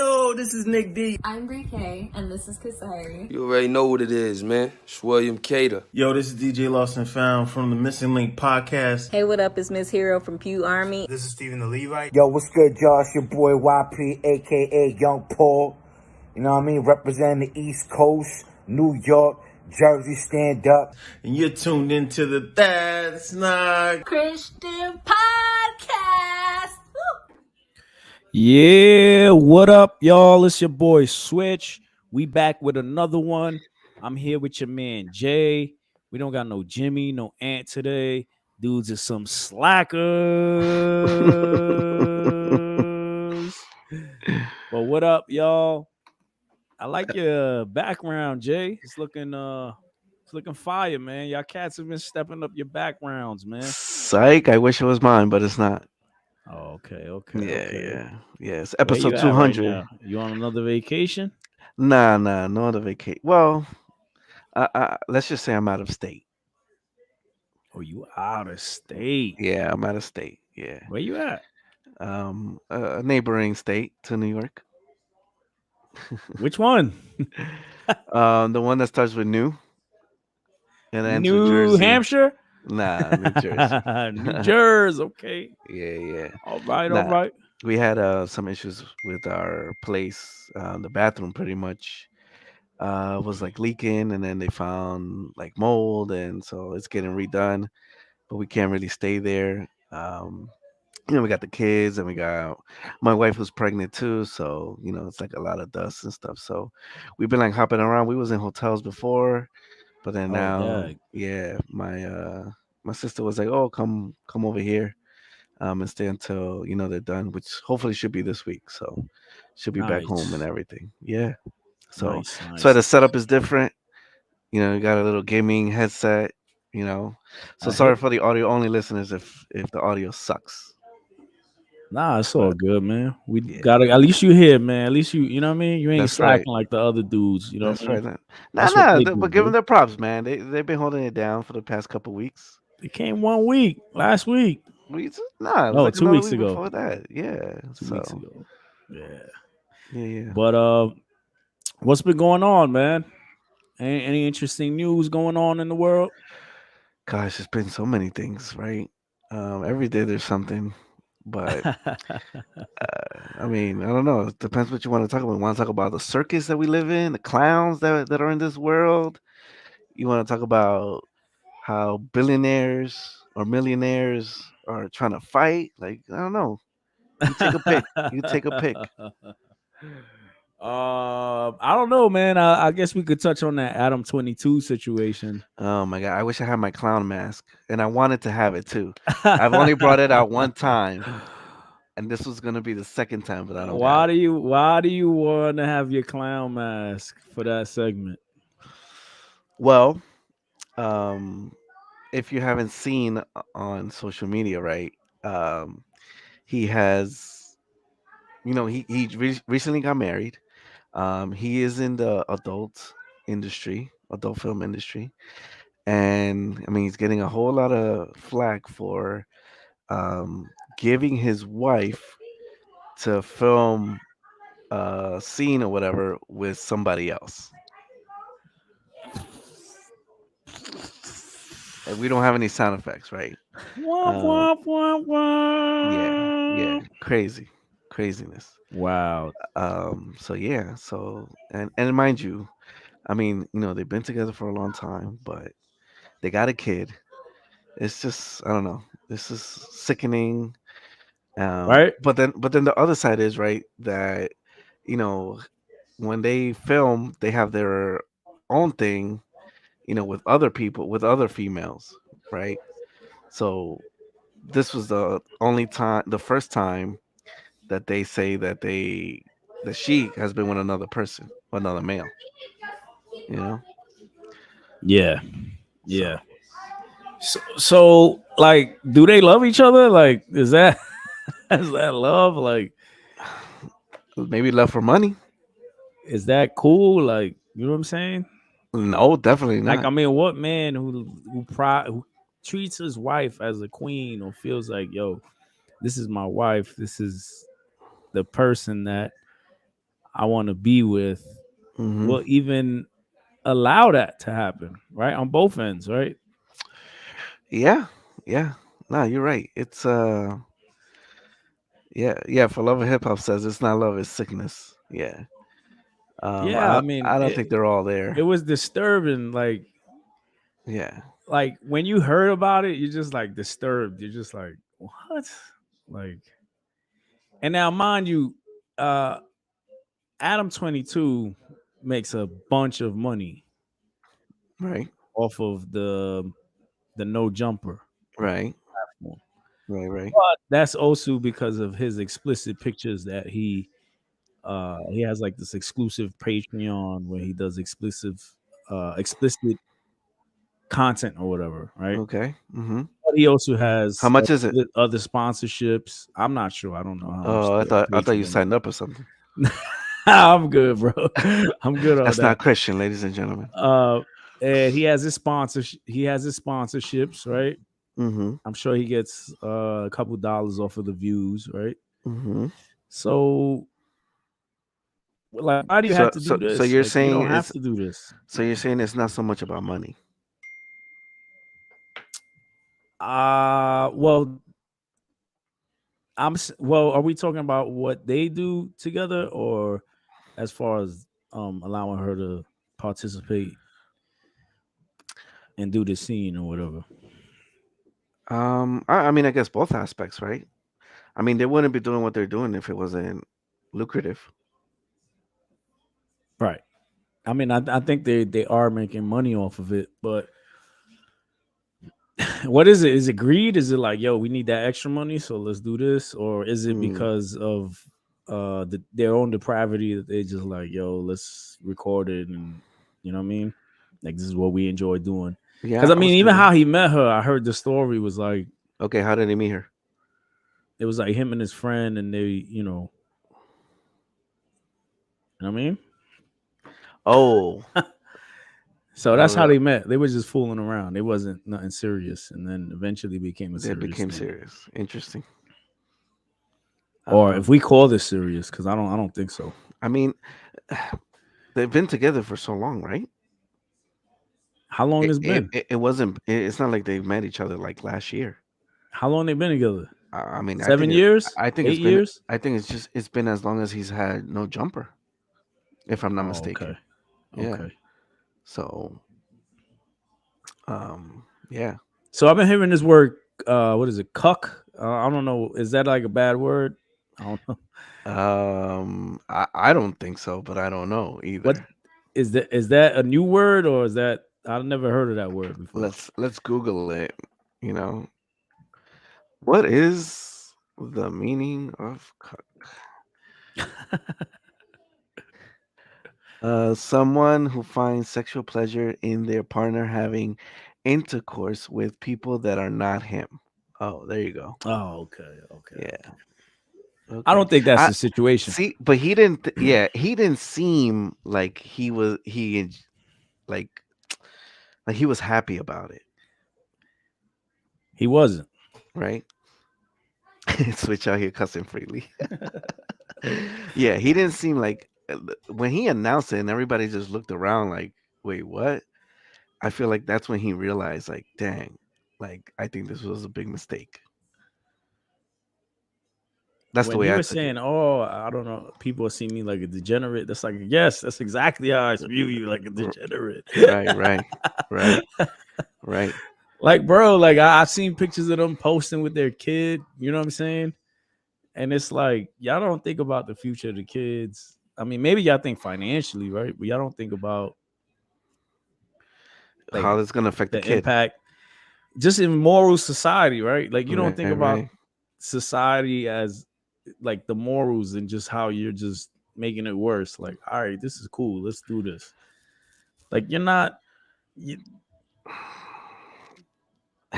Yo, this is Nick D. I'm Brie K, and this is Kasari. You already know what it is, man. It's William Cater. Yo, this is DJ Lost and Found from the Missing Link podcast. Hey, what up? It's Miss Hero from Pew Army. This is Stephen the Levite. Yo, what's good, y'all? It's your boy YP, aka Young Paul. You know what I mean? Representing the East Coast, New York, Jersey, stand up. And you're tuned into the That's Not Christian Podcast. Woo! Yeah, what up, y'all? It's your boy Switch. We back with another one. I'm here with your man Jay. We don't got no Jimmy, no Ant today. Dudes are some slackers. But what up, y'all? I like your background, Jay. It's looking fire, man. Y'all cats have been stepping up your backgrounds, man. Psych, I wish it was mine, but it's not. Oh, okay. Yeah. It's Where episode you at 200. right now? You on another vacation? Nah, no other vacation. Well, let's just say I'm out of state. Oh, you out of state? Yeah, I'm out of state. Yeah. Where you at? A neighboring state to New York. Which one? The one that starts with New. And ends with New Jersey. Hampshire? Nah, New Jersey. New Jersey. Okay. Yeah. All right. We had some issues with our place. The bathroom pretty much was like leaking, and then they found like mold, and so it's getting redone. But we can't really stay there. We got the kids, and we got my wife who's pregnant too. So it's like a lot of dust and stuff. So we've been like hopping around. We was in hotels before, but then now, yeah, my sister was like, "Oh, come over here." And stay until they're done, which hopefully should be this week. So should be back home and everything. Yeah. So nice. So the setup is different. You got a little gaming headset. So sorry for the audio only listeners if the audio sucks. Nah, it's all good, man. We got at least you here, man. At least you know what I mean. You ain't slacking like the other dudes. That's what I right. mean? But give them their props, man. They've been holding it down for the past couple weeks. It came 1 week last week. It was like 2 weeks ago. Before that, yeah. 2 weeks ago. Yeah. But what's been going on, man? Any interesting news going on in the world? Gosh, there's been so many things, right? Every day there's something, but I mean, I don't know. It depends what you want to talk about. You want to talk about the circus that we live in, the clowns that are in this world? You want to talk about how billionaires or millionaires are trying to fight? Like, I don't know. You take a pick. I don't know, man. I guess we could touch on that Adam22 situation. Oh my god, I wish I had my clown mask, and I wanted to have it too. I've only brought it out one time, and this was gonna be the second time, but I don't. Why do you want to have your clown mask for that segment? Well, if you haven't seen on social media, right? He has, he recently got married. He is in the adult film industry, and I mean he's getting a whole lot of flack for giving his wife to film a scene or whatever with somebody else. And we don't have any sound effects, right? Yeah, craziness. Wow. And mind you, I mean, they've been together for a long time, but they got a kid. It's just, I don't know. This is sickening. Right. But then the other side is, right, that when they film, they have their own thing, with other people, with other females, right? So this was the first time that they say that she has been with another person, another male. Yeah. So like, do they love each other? Like, is that love? Like, maybe love for money. Is that cool? Like, you know what I'm saying? No, definitely not. Like, I mean, what man who treats his wife as a queen or feels like, yo, this is my wife, this is the person that I want to be with Hmm. will even allow that to happen, right? On both ends, right? Yeah, yeah. No, you're right. It's yeah, yeah. For Love of Hip Hop says it's not love, it's sickness. Yeah. Yeah, I mean, I don't think they're all there. it was disturbing. Yeah. Like when you heard about it, you're just like disturbed. You're just like, what? Like, and now, mind you, uh, Adam22 makes a bunch of money Right. off of the no jumper Right. platform. Right. Right. But that's also because of his explicit pictures that he has like this exclusive Patreon where he does explicit content or whatever, right? Okay. Hmm. But he also How has much is it? other sponsorships. I'm not sure. I don't know how much Oh, the I thought you Patreon signed up or something. is. I'm good, bro. I'm good on That's not that. Christian, ladies and gentlemen. Uh, and he has his sponsors. He has his sponsorships, right? Mm-hmm. I'm sure he gets a couple dollars off of the views, right? Mm-hmm. So, like, why do you have to do So this? you're Like, you saying don't have it's to do this. it's not so much about money. Well, well. Are we talking about what they do together, or as far as allowing her to participate and do the scene or whatever? I mean, I guess both aspects, right? I mean, they wouldn't be doing what they're doing if it wasn't lucrative. Right. I mean, I think they are making money off of it, but what is it? Is it greed? Is it like, yo, we need that extra money, so let's do this, or is it Mm, because of their own depravity that they just like, yo, let's record it, and you know what I mean? Like this is what we enjoy doing. Because yeah, I I mean, was even thinking. how he met her, I heard the story was like Okay, how did he meet her? it was like him and his friend, and they, you know what I mean? Oh, So that's how uh, they met. They were just fooling around. It wasn't nothing serious, and then eventually became a they serious became thing. serious. Interesting. Or Um, if we call this serious, because I don't think so. I mean, they've been together for so long, right? How long it's been? It wasn't. It's not like they met each other like last year. How long they been together? I mean, 7 years? I think it's 8 been. years? I think it's been as long as he's had no jumper, if I'm not Oh, okay. mistaken. Yeah. Okay. So, yeah. So I've been hearing this word. What is it? Cuck. I don't know. Is that like a bad word? I don't know. I don't think so, but I don't know What either. is that? Is that a new word or is that? I've never heard of that word before. Let's Google it. You know, what is the meaning of someone who finds sexual pleasure in their partner having intercourse with people that are not him. Oh, there you go. Oh, okay. Okay. Yeah. I Okay. don't think that's I the situation. see, but he didn't. Yeah, he didn't seem like like he was happy about it, He wasn't. right? Switch out here cussing freely. Yeah, he didn't seem like when he announced it and everybody just looked around like, wait, what? I feel like that's when he realized, like, dang, like I think this was a big mistake. That's the When he way I was took it. saying, "Oh, I don't know," people see me like a degenerate. That's like, yes, that's exactly how I view you, like a R- degenerate. Right, right, right, right. Like, bro, like I've seen pictures of them posting with their kid. You know what I'm saying? And it's like y'all don't think about the future of the kids. I mean, maybe y'all think financially, right? But y'all don't think about like How it's gonna affect the the kid. impact just in moral society, right? Like you don't Right, think about right. society as like the morals and just how you're just making it worse. Like, all right, this is cool. Let's do this. Like you,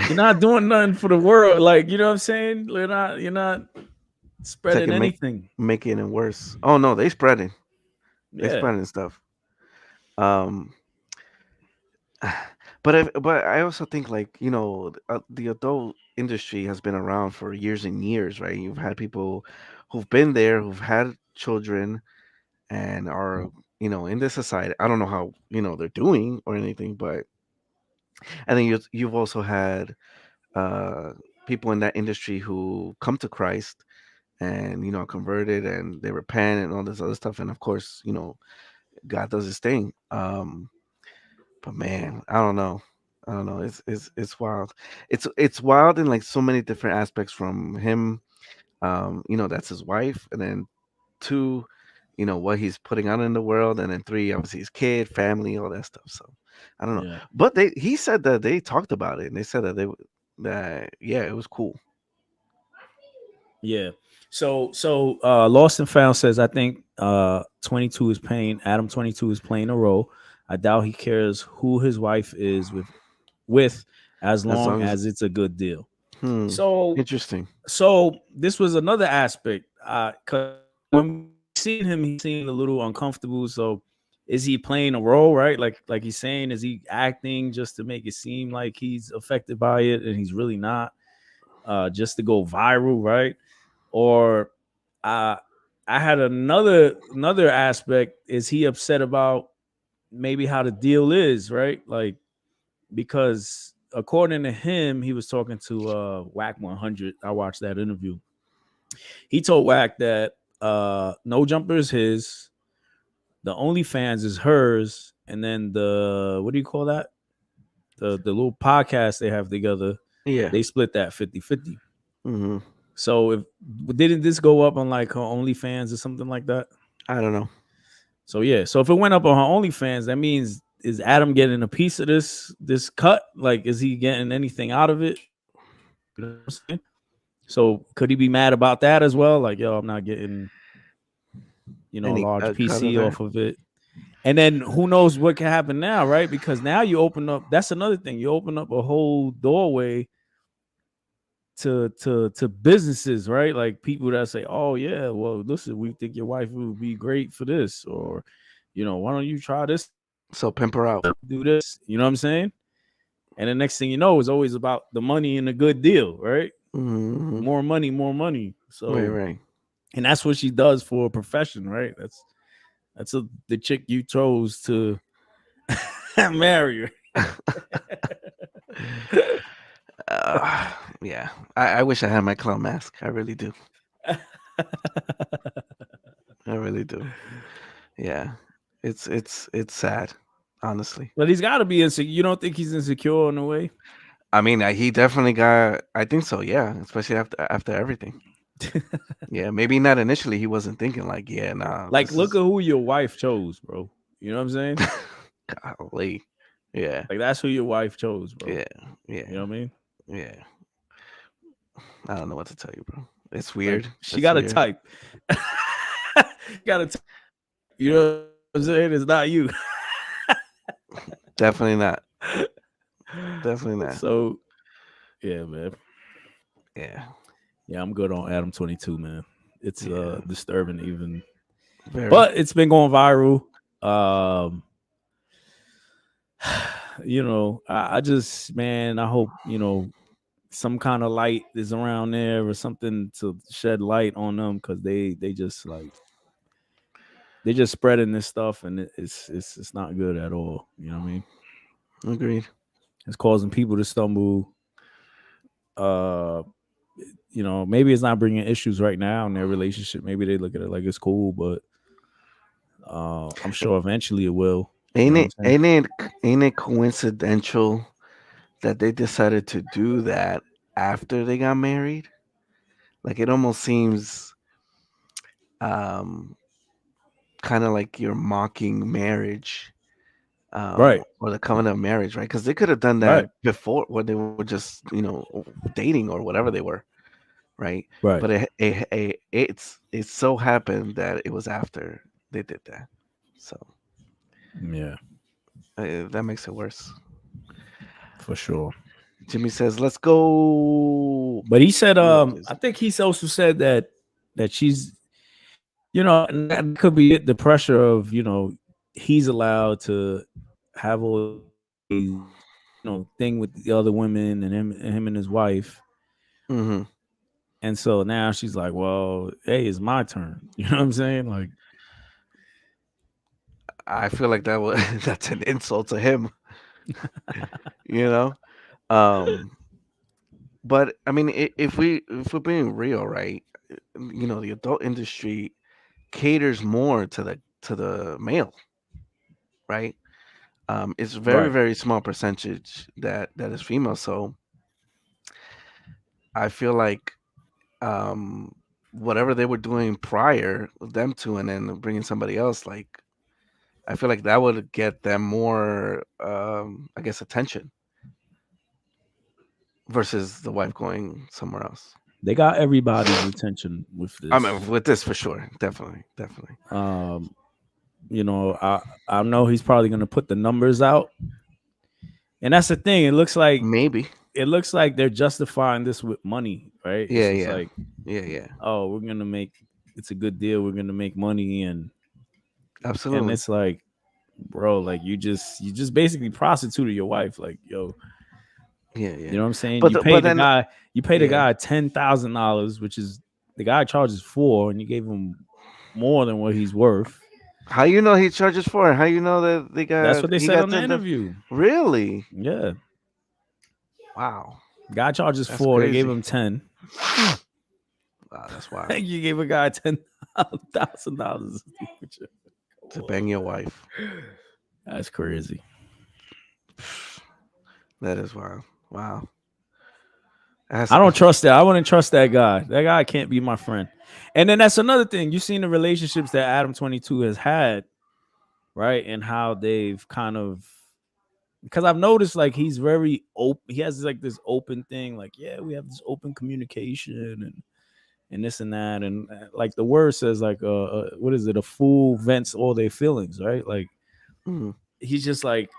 you're not doing nothing for the world. Like, you know what I'm saying? You're not It's like spreading anything. making it worse. Oh no, they spreading. They Yeah. spreading stuff. Um, but I also think like the adult industry has been around for years and years, right? You've had people who've been there, who've had children, and are in this society. I don't know how they're doing or anything, but and then you've also had uh, people in that industry who come to Christ and converted and they repent and all this other stuff, and of course God does his thing. But man, I don't know. It's wild. It's wild in like so many different aspects from him. That's his wife, and then two, what he's putting out in the world, and then three, obviously his kid, family, all that stuff. So I don't know. Yeah. But he said that they talked about it, and they said that that yeah, it was cool. Yeah. So Lost and Found says I think 22 is playing Adam 22 is playing a role. I doubt he cares who his wife is with as As long long as as it's a good deal. hmm, So interesting. so this was another aspect. Cause when we seen him, he seemed a little uncomfortable. So is he playing a role, right? Like he's saying, is he acting just to make it seem like he's affected by it and he's really not? Just to go viral, right? Or uh, I had another aspect. Is he upset about maybe how the deal is, right? Like because according to him, he was talking to Whack 100. I watched that interview. He told Whack that No Jumper is his, the OnlyFans is hers, and then the what do you call that? The little podcast they have together, Yeah. they split that 50-50. Hmm. So if didn't this go up on like her OnlyFans or something like that? I don't know. So yeah, so if it went up on her OnlyFans, that means is Adam getting a piece of this cut? Like, is he getting anything out of it? You know what I'm saying? So could he be mad about that as well? Like, yo, I'm not getting a Any large cut of PC that? off of it. And then who knows what can happen now, right? Because now you open up. That's another thing. You open up a whole doorway to businesses, right? Like people that say, "Oh yeah, well, listen, we think your wife would be great for this," or, why don't you try this, So pimp her out. do this? You know what I'm saying? And the next thing you know is always about the money and the good deal, right? Hmm. More money, more money. Right, So, right. and that's what she does for a profession, right? That's the chick you chose to marry her. Yeah. I wish I had my clown mask. I really do. I really do. Yeah. It's sad, honestly. But he's got to be insecure. You don't think he's insecure in a way? I mean, he definitely got. I think so. Yeah, especially after everything. Yeah, maybe not initially. He wasn't thinking like, yeah, nah, Like, this look at is who your wife chose, bro. You know what I'm saying? golly. Yeah, Like, that's who your wife chose, bro. yeah, yeah, You know what I mean? yeah. I don't know what to tell you, bro. It's Like, weird. she It's got to weird. type. Got to, you know what I'm saying? It's not you. Definitely not. Definitely not. So, yeah, man. Yeah, Yeah, I'm good on Adam 22, man. It's yeah. disturbing even. Very. But it's been going viral. I just, man, I hope, some kind of light is around there or something to shed light on them, because they just like they just spreading this stuff, and it's not good at all. You know what I mean? Agreed. It's causing people to stumble. Maybe it's not bringing issues right now in their relationship. Maybe they look at it like it's cool, but I'm sure eventually it will. You Ain't know what I'm it? saying? Ain't it coincidental that they decided to do that after they got married? Like it almost seems um kind of like you're mocking marriage, Right, or the covenant of marriage, right? Because they could have done that right, before when they were just dating or whatever they were, right? right. But it so happened that it was after they did that, so Yeah, that makes it worse. for sure. Jimmy says, "Let's go." But he said, What up, I Jason? think he also said that she's, and that could be it. The pressure of, he's allowed to have all these, thing with the other women and him and his wife. Mm-hmm. And so now she's like, well, hey, it's my turn. You know what I'm saying? Like, I feel like that's an insult to him, you know. Um, but I mean, if we're being real, right? The adult industry caters more to the male, right? It's very Right. very small percentage that is female. So I feel like um, whatever they were doing prior with them two, and then bringing somebody else, like I feel like that would get them more, I guess, attention versus the wife going somewhere else. They got everybody's attention with I mean, this. with this for sure, definitely, definitely. Um, I know he's probably gonna put the numbers out, and that's the thing. Maybe, It looks like they're justifying this with money, right? It's yeah, just yeah, like, yeah. oh, we're gonna make it's a good deal. We're gonna make money, and Absolutely, it's like, bro, like you just basically prostituted your wife. Like, yo, yeah, yeah. you know what I'm saying? But but then, You paid the yeah. guy $10,000, which is the guy charges $4, and you gave him more than what he's worth. How you know he charges for it? How you know that That's what they he said got on the 10? interview. Really? Yeah, Wow, guy charges that's 4. They gave crazy. him 10. Wow, that's wild. You gave a guy $10,000. To bang your wife. That's crazy. That is wild. Wow. I don't trust that. I wouldn't trust that guy. That guy can't be my friend. And then that's another thing. You've seen the relationships that Adam22 has had, right? And how they've kind of, because I've noticed like he's very open. He has like this open thing, like, yeah, we have this open communication and this and that. And like the word says, like, what is it? A fool vents all their feelings, right? Like Mhm, he's just like,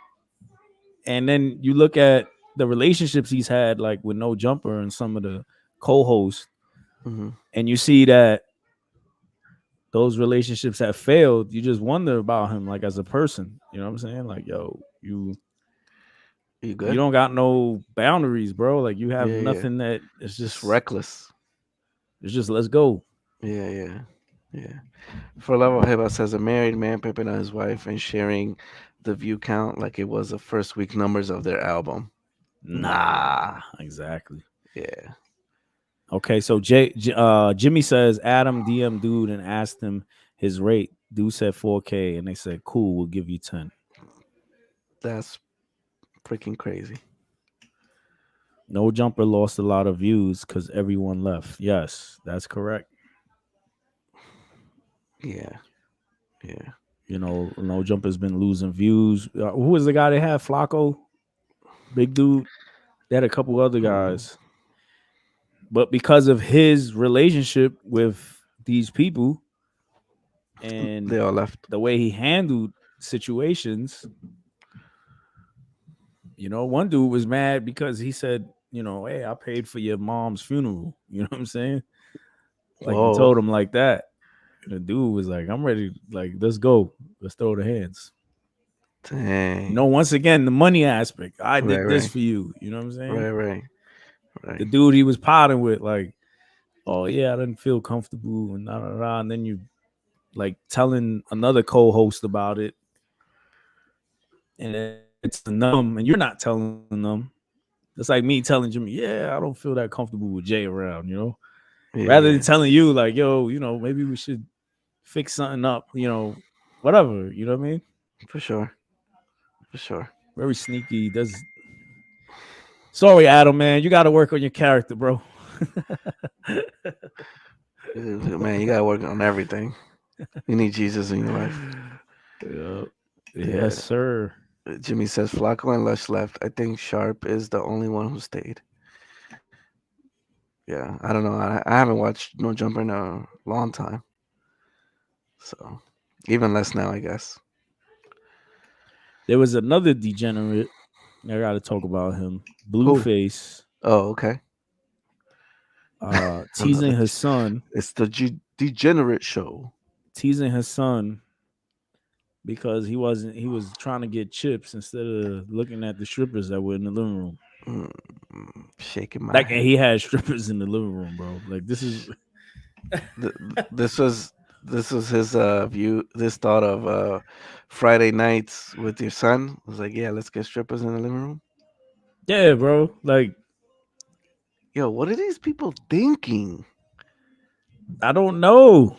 and then you look at the relationships he's had, like with No Jumper and some of the co-hosts, mhm. and you see that those relationships have failed. You just wonder about him, like as a person. You know what I'm saying? Like, yo, You you good? don't got no boundaries, bro. Like you have Yeah, yeah. nothing that it's Just just reckless. it's just let's go. Yeah, yeah, yeah. For Love of Hip Hop says a married man pimping on his wife and sharing the view count like it was the first week numbers of their album. Nah. Exactly. Yeah. Okay, so Jimmy says Adam DM dude and asked him his rate. Dude said 4K, and they said, "Cool, we'll give you 10." That's freaking crazy. No Jumper lost a lot of views because everyone left. Yes, that's correct. Yeah. Yeah. No Jumper's been losing views. Who was the guy they had? Flacco, big dude. They had a couple other Mm. guys, but because of his relationship with these people They and all left. the way he handled situations, one dude was mad because he said, hey, I paid for your mom's funeral. You know what I'm saying? Like he Whoa. told him like that. And the dude was like, I'm ready. Like, let's go. Let's throw the hands. Dang. Once again, the money aspect. I Right, did this right. for you. You know what I'm saying? Right, right. The Right. dude he was potting with, like, oh yeah, I didn't feel comfortable and and then you like telling another co-host about it, and it's them, and you're not telling them. It's like me telling Jimmy, yeah, I don't feel that comfortable with Jay around, Yeah, rather than yeah. telling you, like, yo, maybe we should fix something up, whatever, you know what I mean? For sure. For sure. Very sneaky. Sorry, Adam, man, you got to work on your character, bro. Man, you gotta work on everything. You need Jesus in your life. Yeah. Yeah. Yes, sir. Jimmy says Flacco and Lush left. I think Sharp is the only one who stayed. Yeah, I don't know. I haven't watched No Jumper in a long time. So even less now, I guess. There was another degenerate. I got to talk about him. Who? Blueface, Oh, okay. teasing his son, It's the Degenerate Show. because he was trying to get chips instead of looking at the strippers that were in the living room. Shaking my Like, head. and he had strippers in the living room, bro. Like, this is This was this was his view. This thought of Friday nights with your son. I was like, yeah, let's get strippers in the living room. Yeah, bro. Like, Yo, what are these people thinking? I don't know.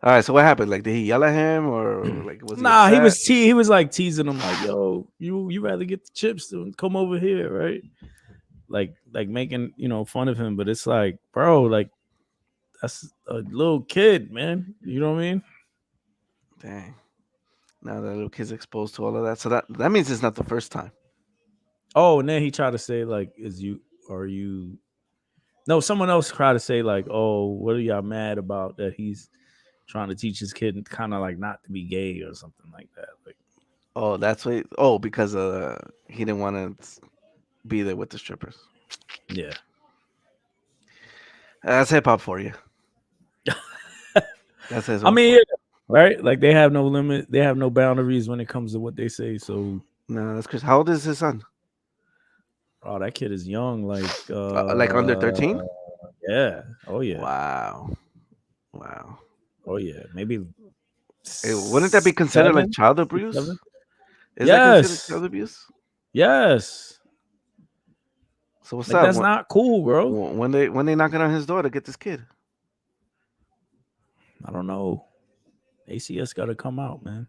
All right, so what happened? Like, did he yell at him, or like was he Nah, he upset? was like teasing him, like, yo, you rather get the chips than come over here, right? Like making, fun of him, but it's like, bro, like that's a little kid, man. You know what I mean? Dang. Now that little kid's exposed to all of that, so that means it's not the first time. Oh, and then he tried to say, like, are you no, someone else tried to say, like, oh, what are y'all mad about that he's trying to teach his kid kind of like not to be gay or something like that. Like, Oh, that's what. Oh, because he didn't want to be there with the strippers. yeah. That's hip hop for you. That's his. I mean, yeah, right? Like they have no limit, they have no boundaries when it comes to what they say. So, No, that's Chris. How old is his son? oh, that kid is young, Like under 13? yeah. Oh yeah. Wow. Wow. Oh yeah. Maybe Hey, wouldn't that be considered like 7, child 6, abuse? 7? Is that considered Yes. child abuse? Yes. So what's Like up? that's not cool, bro. When they knocking on his door to get this kid? I don't know. ACS got to come out, man.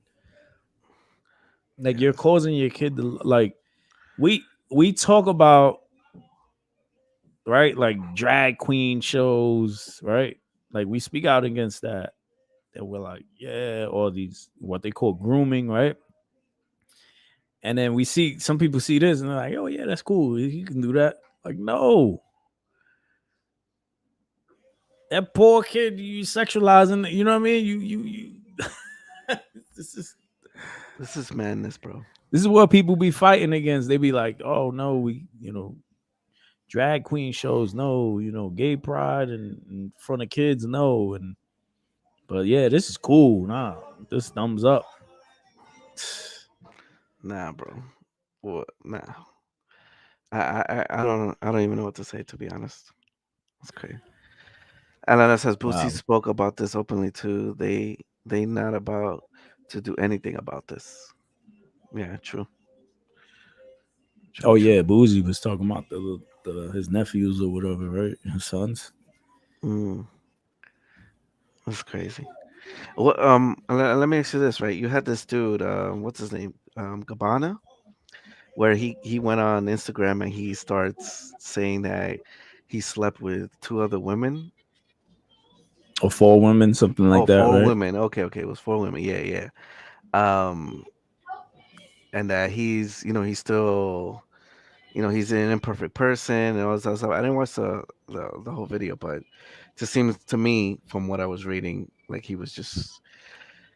Like you're causing your kid to like we talk about, right, like drag queen shows, right? Like we speak out against that. And we're like, yeah, all these what they call grooming, right? And then we see some people see this and they're like, oh yeah, that's cool. You can do that. Like, no. That poor kid, you sexualizing, you know what I mean? You this This is madness, bro. is what people be fighting against. They be like, oh no, we, drag queen shows, no, gay pride and in front of kids, no. But yeah, this is cool. Nah, this thumbs up. Nah, bro. What? Nah. I don't even know what to say, to be honest. It's crazy. Alana says Boosie Wow. spoke about this openly too. They not about to do anything about this. Yeah, true. Oh yeah, Boozy was talking about his nephews or whatever, right? His sons. Mm, that's crazy. What? Let me ask you this, right? You had this dude. What's his name? Gabbana, where he went on Instagram and he starts saying that he slept with two other women. Or 4 women, something like Oh, that, four right? women. Okay, it was four women. Yeah, yeah. Um, and that he's still, he's an imperfect person and all this other stuff. I didn't watch the whole video, but it just seems to me from what I was reading, like he was just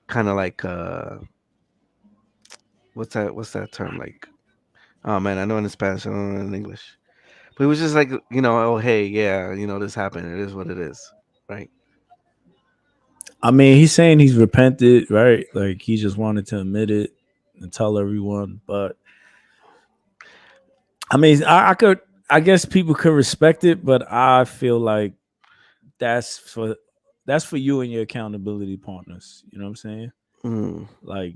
kind of like what's that term, like, oh man, I know in Spanish, I don't know in English, but he was just like, oh hey, yeah, this happened, it is what it is, right? I mean, he's saying he's repented, right? Like he just wanted to admit it and tell everyone. But I mean, I guess people could respect it, but I feel like that's for you and your accountability partners. You know what I'm saying? Mm, Like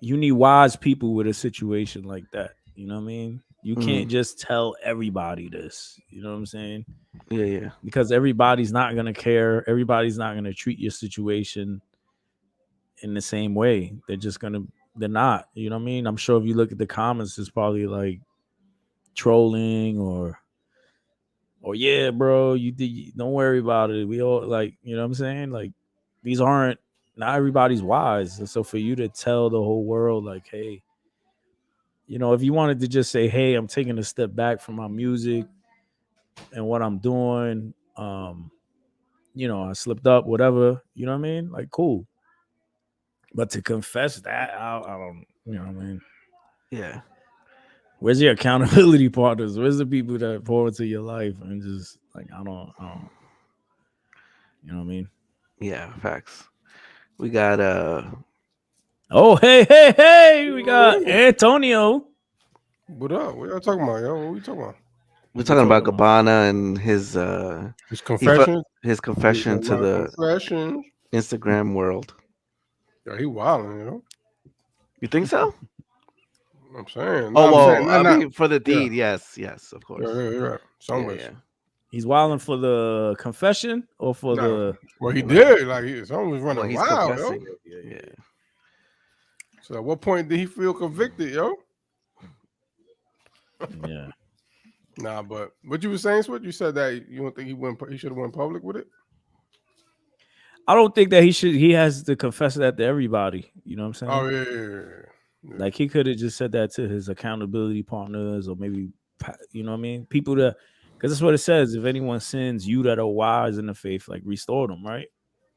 you need wise people with a situation like that. You know what I mean? You can't mm, just tell everybody this. You know what I'm saying? yeah, yeah, Because everybody's not gonna care. Everybody's not gonna treat your situation in the same way. They're not. You know what I mean? I'm sure if you look at the comments, it's probably like trolling or yeah, bro, you did. Don't worry about it. We all like, you know what I'm saying? Like these aren't. Not everybody's wise, and so for you to tell the whole world, like, hey, if you wanted to just say, hey, I'm taking a step back from my music and what I'm doing, I slipped up, whatever, you know what I mean? Like, cool. But to confess that, I don't, you know what I mean? yeah, Where's your accountability partners? Where's the people that pour into your life and just like, I don't, you know what I mean? yeah, facts. We got Oh, hey, we got Antonio. What up? What y'all talking about, yo? What we talking about? We're talking about Gabbana and his confession. his confession to the confession. Instagram world. Yeah, he wilding, you know. You think so? I'm saying. Oh, I'm well, saying, I not, mean, for the deed, yes, of course. Yeah. Some Yeah. He's wilding for the confession or for the. Well, he did. Like someone was running he's wild, confessing. yo. Yeah. So at what point did he feel convicted, yo? Yeah. Nah, but what you were saying, Switch? You said that you don't think he should have went public with it? I don't think that he has to confess that to everybody. You know what I'm saying? Oh, yeah. Like he could have just said that to his accountability partners or maybe, you know what I mean? People that, because that's what it says. If anyone sins, you that are wise in the faith, like restore them, right?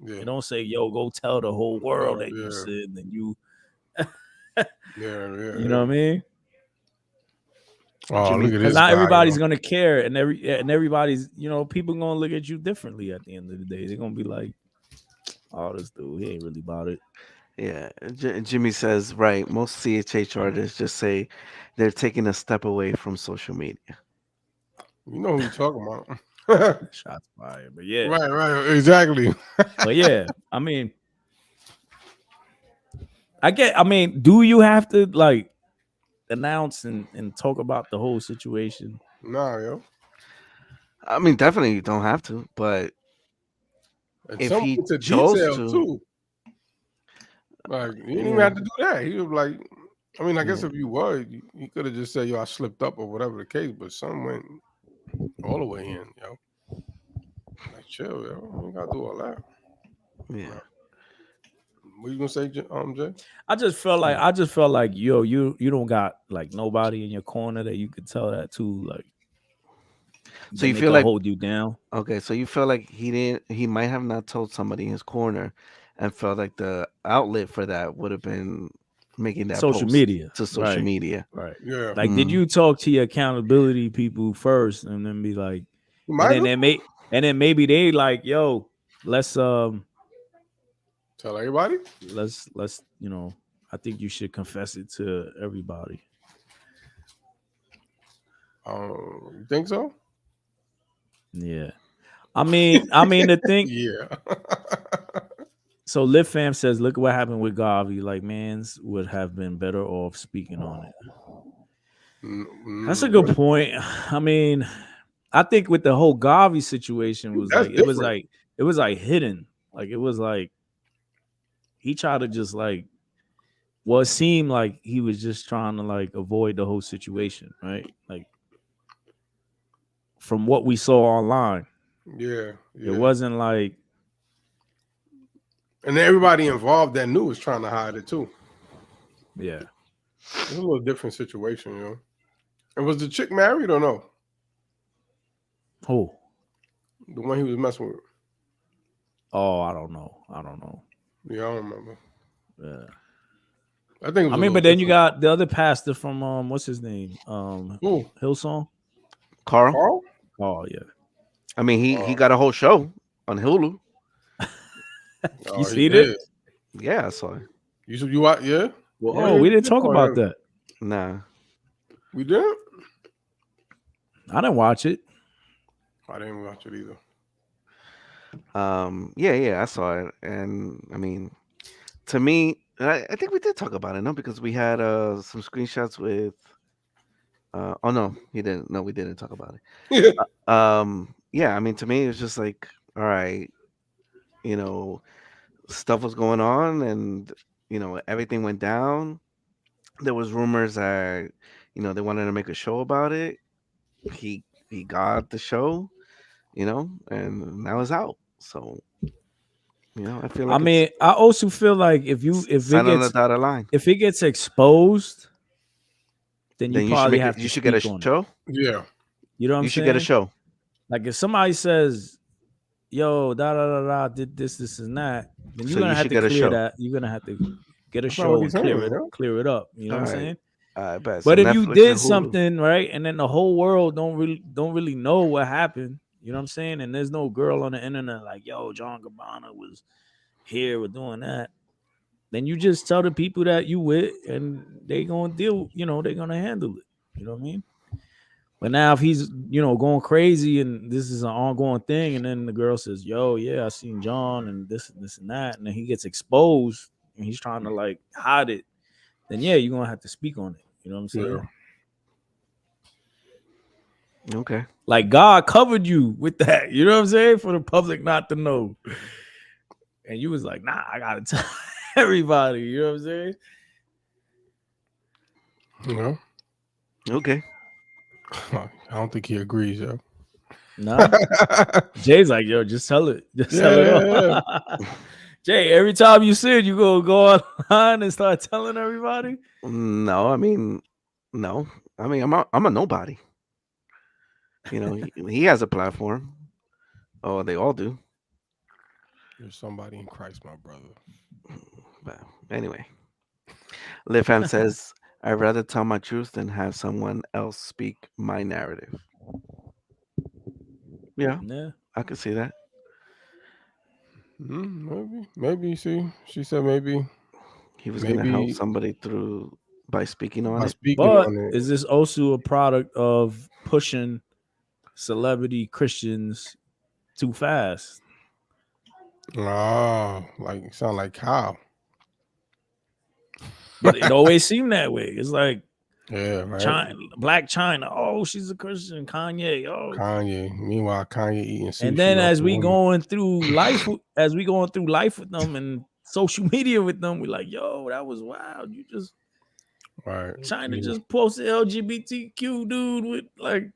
Yeah. You don't say, yo, go tell the whole world that you sinned and you. You know what I mean? Oh, look at this. Because not everybody's gonna care, and everybody's, you know, people gonna look at you differently at the end of the day. They're gonna be like, "Oh, this dude, he ain't really about it." Yeah, Jimmy says, right. Most CHA charges just say they're taking a step away from social media. You know who you're talking about. Shots fired, but yeah, right, exactly. But yeah, I mean, do you have to like announce and talk about the whole situation? Nah, yo. I mean, definitely you don't have to, but if he chose to, too. Like you didn't even have to do that. He was like, I mean, I guess if you were, you could have just said, "Yo, I slipped up" or whatever the case. But some went all the way in, yo. Like, chill, yo. You gotta do all that. Yeah. What you gonna say, Jay? I just felt like yo, you don't got like nobody in your corner that you could tell that to, like. So you feel like hold you down. Okay, so you feel like he might have not told somebody in his corner, and felt like the outlet for that would have been making that social post media to social media. Right. Yeah. Like, did you talk to your accountability people first, and then be like, and then maybe they like, yo, let's tell everybody. Let's you know, I think you should confess it to everybody. You think so? Yeah. I mean the thing. Yeah. So Liv Fam says, look at what happened with Garvey. Like, mans would have been better off speaking on it. That's a good point. I mean, I think with the whole Garvey situation was like it was like hidden. Like it was like he tried to just like, well, it seemed like he was just trying to like avoid the whole situation, right? Like from what we saw online. Yeah. It wasn't like, and everybody involved that knew was trying to hide it too. Yeah. It's a little different situation, you know. And was the chick married or no? Who? The one he was messing with. Oh, I don't know. Yeah, I don't remember. Yeah. I think. But then different. You got the other pastor from what's his name? Hillsong. Carl. Oh yeah. I mean, he got a whole show on Hulu. You see it? Yeah, I saw it. You out? Yeah. Well, we didn't talk about that. Nah. We didn't. I didn't watch it. I didn't watch it either. Yeah, I saw it, and I mean, to me, I think we did talk about it, no? Because we had some screenshots with. Oh no, he didn't. No, we didn't talk about it. Yeah, I mean, to me, it was just like, all right, you know, stuff was going on, and you know, everything went down. There was rumors that, you know, they wanted to make a show about it. He got the show, you know, and now it's out. So, you know, I feel like. I mean, I also feel like if it gets exposed, then you probably have to. You should get a show. Yeah, you know what I'm saying. You should get a show. Like if somebody says, "Yo, did this and that," then you're gonna have to clear that. You're gonna have to get a show and clear it up. You know what I'm saying? But if you did something right, and then the whole world don't really know what happened, you know what I'm saying? And there's no girl on the internet like, yo, John Gabbana was here with doing that. Then you just tell the people that you with, and they gonna deal. You know, they're gonna handle it. You know what I mean? But now if he's, going crazy and this is an ongoing thing, and then the girl says, yo, yeah, I seen John and this and that, and then he gets exposed and he's trying to like hide it, then yeah, you're gonna have to speak on it. You know what I'm saying? Yeah. Okay. Like God covered you with that, you know what I'm saying? For the public not to know. And you was like, nah, I gotta tell everybody, you know what I'm saying? Yeah. Okay. I don't think he agrees, yo. Nah. Jay's like, yo, just tell it. Just tell it all. Yeah. Jay, every time you see it, you go online and start telling everybody. No, I mean, no. I mean, I'm a nobody. You know, he has a platform. Oh, they all do. You're somebody in Christ, my brother. But anyway, Liv Fam says, I'd rather tell my truth than have someone else speak my narrative. Yeah, I could see that. Maybe. She said maybe he was gonna help somebody through by speaking on it. But is this also a product of pushing celebrity Christians too fast? Oh, like sound like Kyle. But it always seemed that way. It's like, yeah, right. China, Black China. Oh, she's a Christian. Kanye. Oh, Kanye. Meanwhile, Kanye eating sushi. And then as we going through life with them and social media with them, we're like, yo, that was wild. You just right. China just posted LGBTQ dude with like.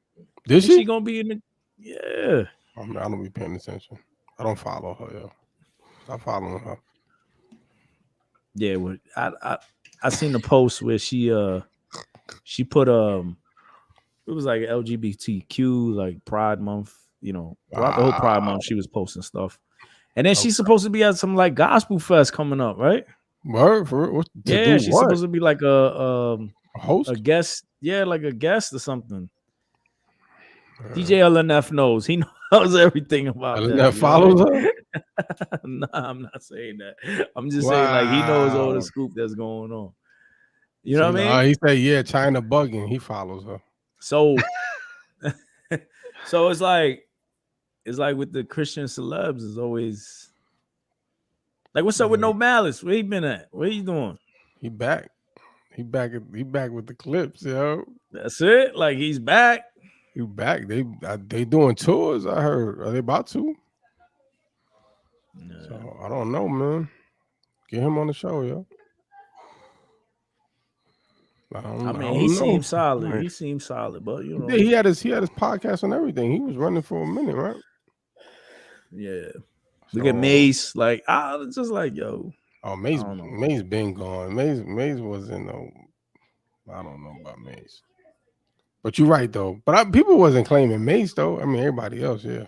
Did she gonna be in the? Yeah. I don't be paying attention. I don't follow her, yo. Stop following her. Yeah, well, I seen the post where she put it was like LGBTQ like Pride Month, throughout the whole Pride Month she was posting stuff, and then she's supposed to be at some like gospel fest coming up, right? Word for what? Yeah, she's supposed to be like a host, a guest, like a guest or something. DJ LNF knows. He knows everything about LNF that. follows her? Nah, I'm not saying that. I'm just saying like he knows all the scoop that's going on. You know what I mean? He said, yeah, China bugging. He follows her. So it's like with the Christian celebs, it's always like, what's up with No Malice? Where he been at? What he doing? He back. He back with the clips, yo. That's it. Like he's back. He back. They doing tours. I heard. Are they about to? No. So I don't know, man. Get him on the show, yo. I mean, he seems solid. Right. He seems solid, but he had his podcast and everything. He was running for a minute, right? Yeah. Look at Mace. Like I was just like, yo. Oh, Mace been gone. Mace wasn't no. I don't know about Mace. But you're right though. But people wasn't claiming Mace though. I mean, everybody else, yeah.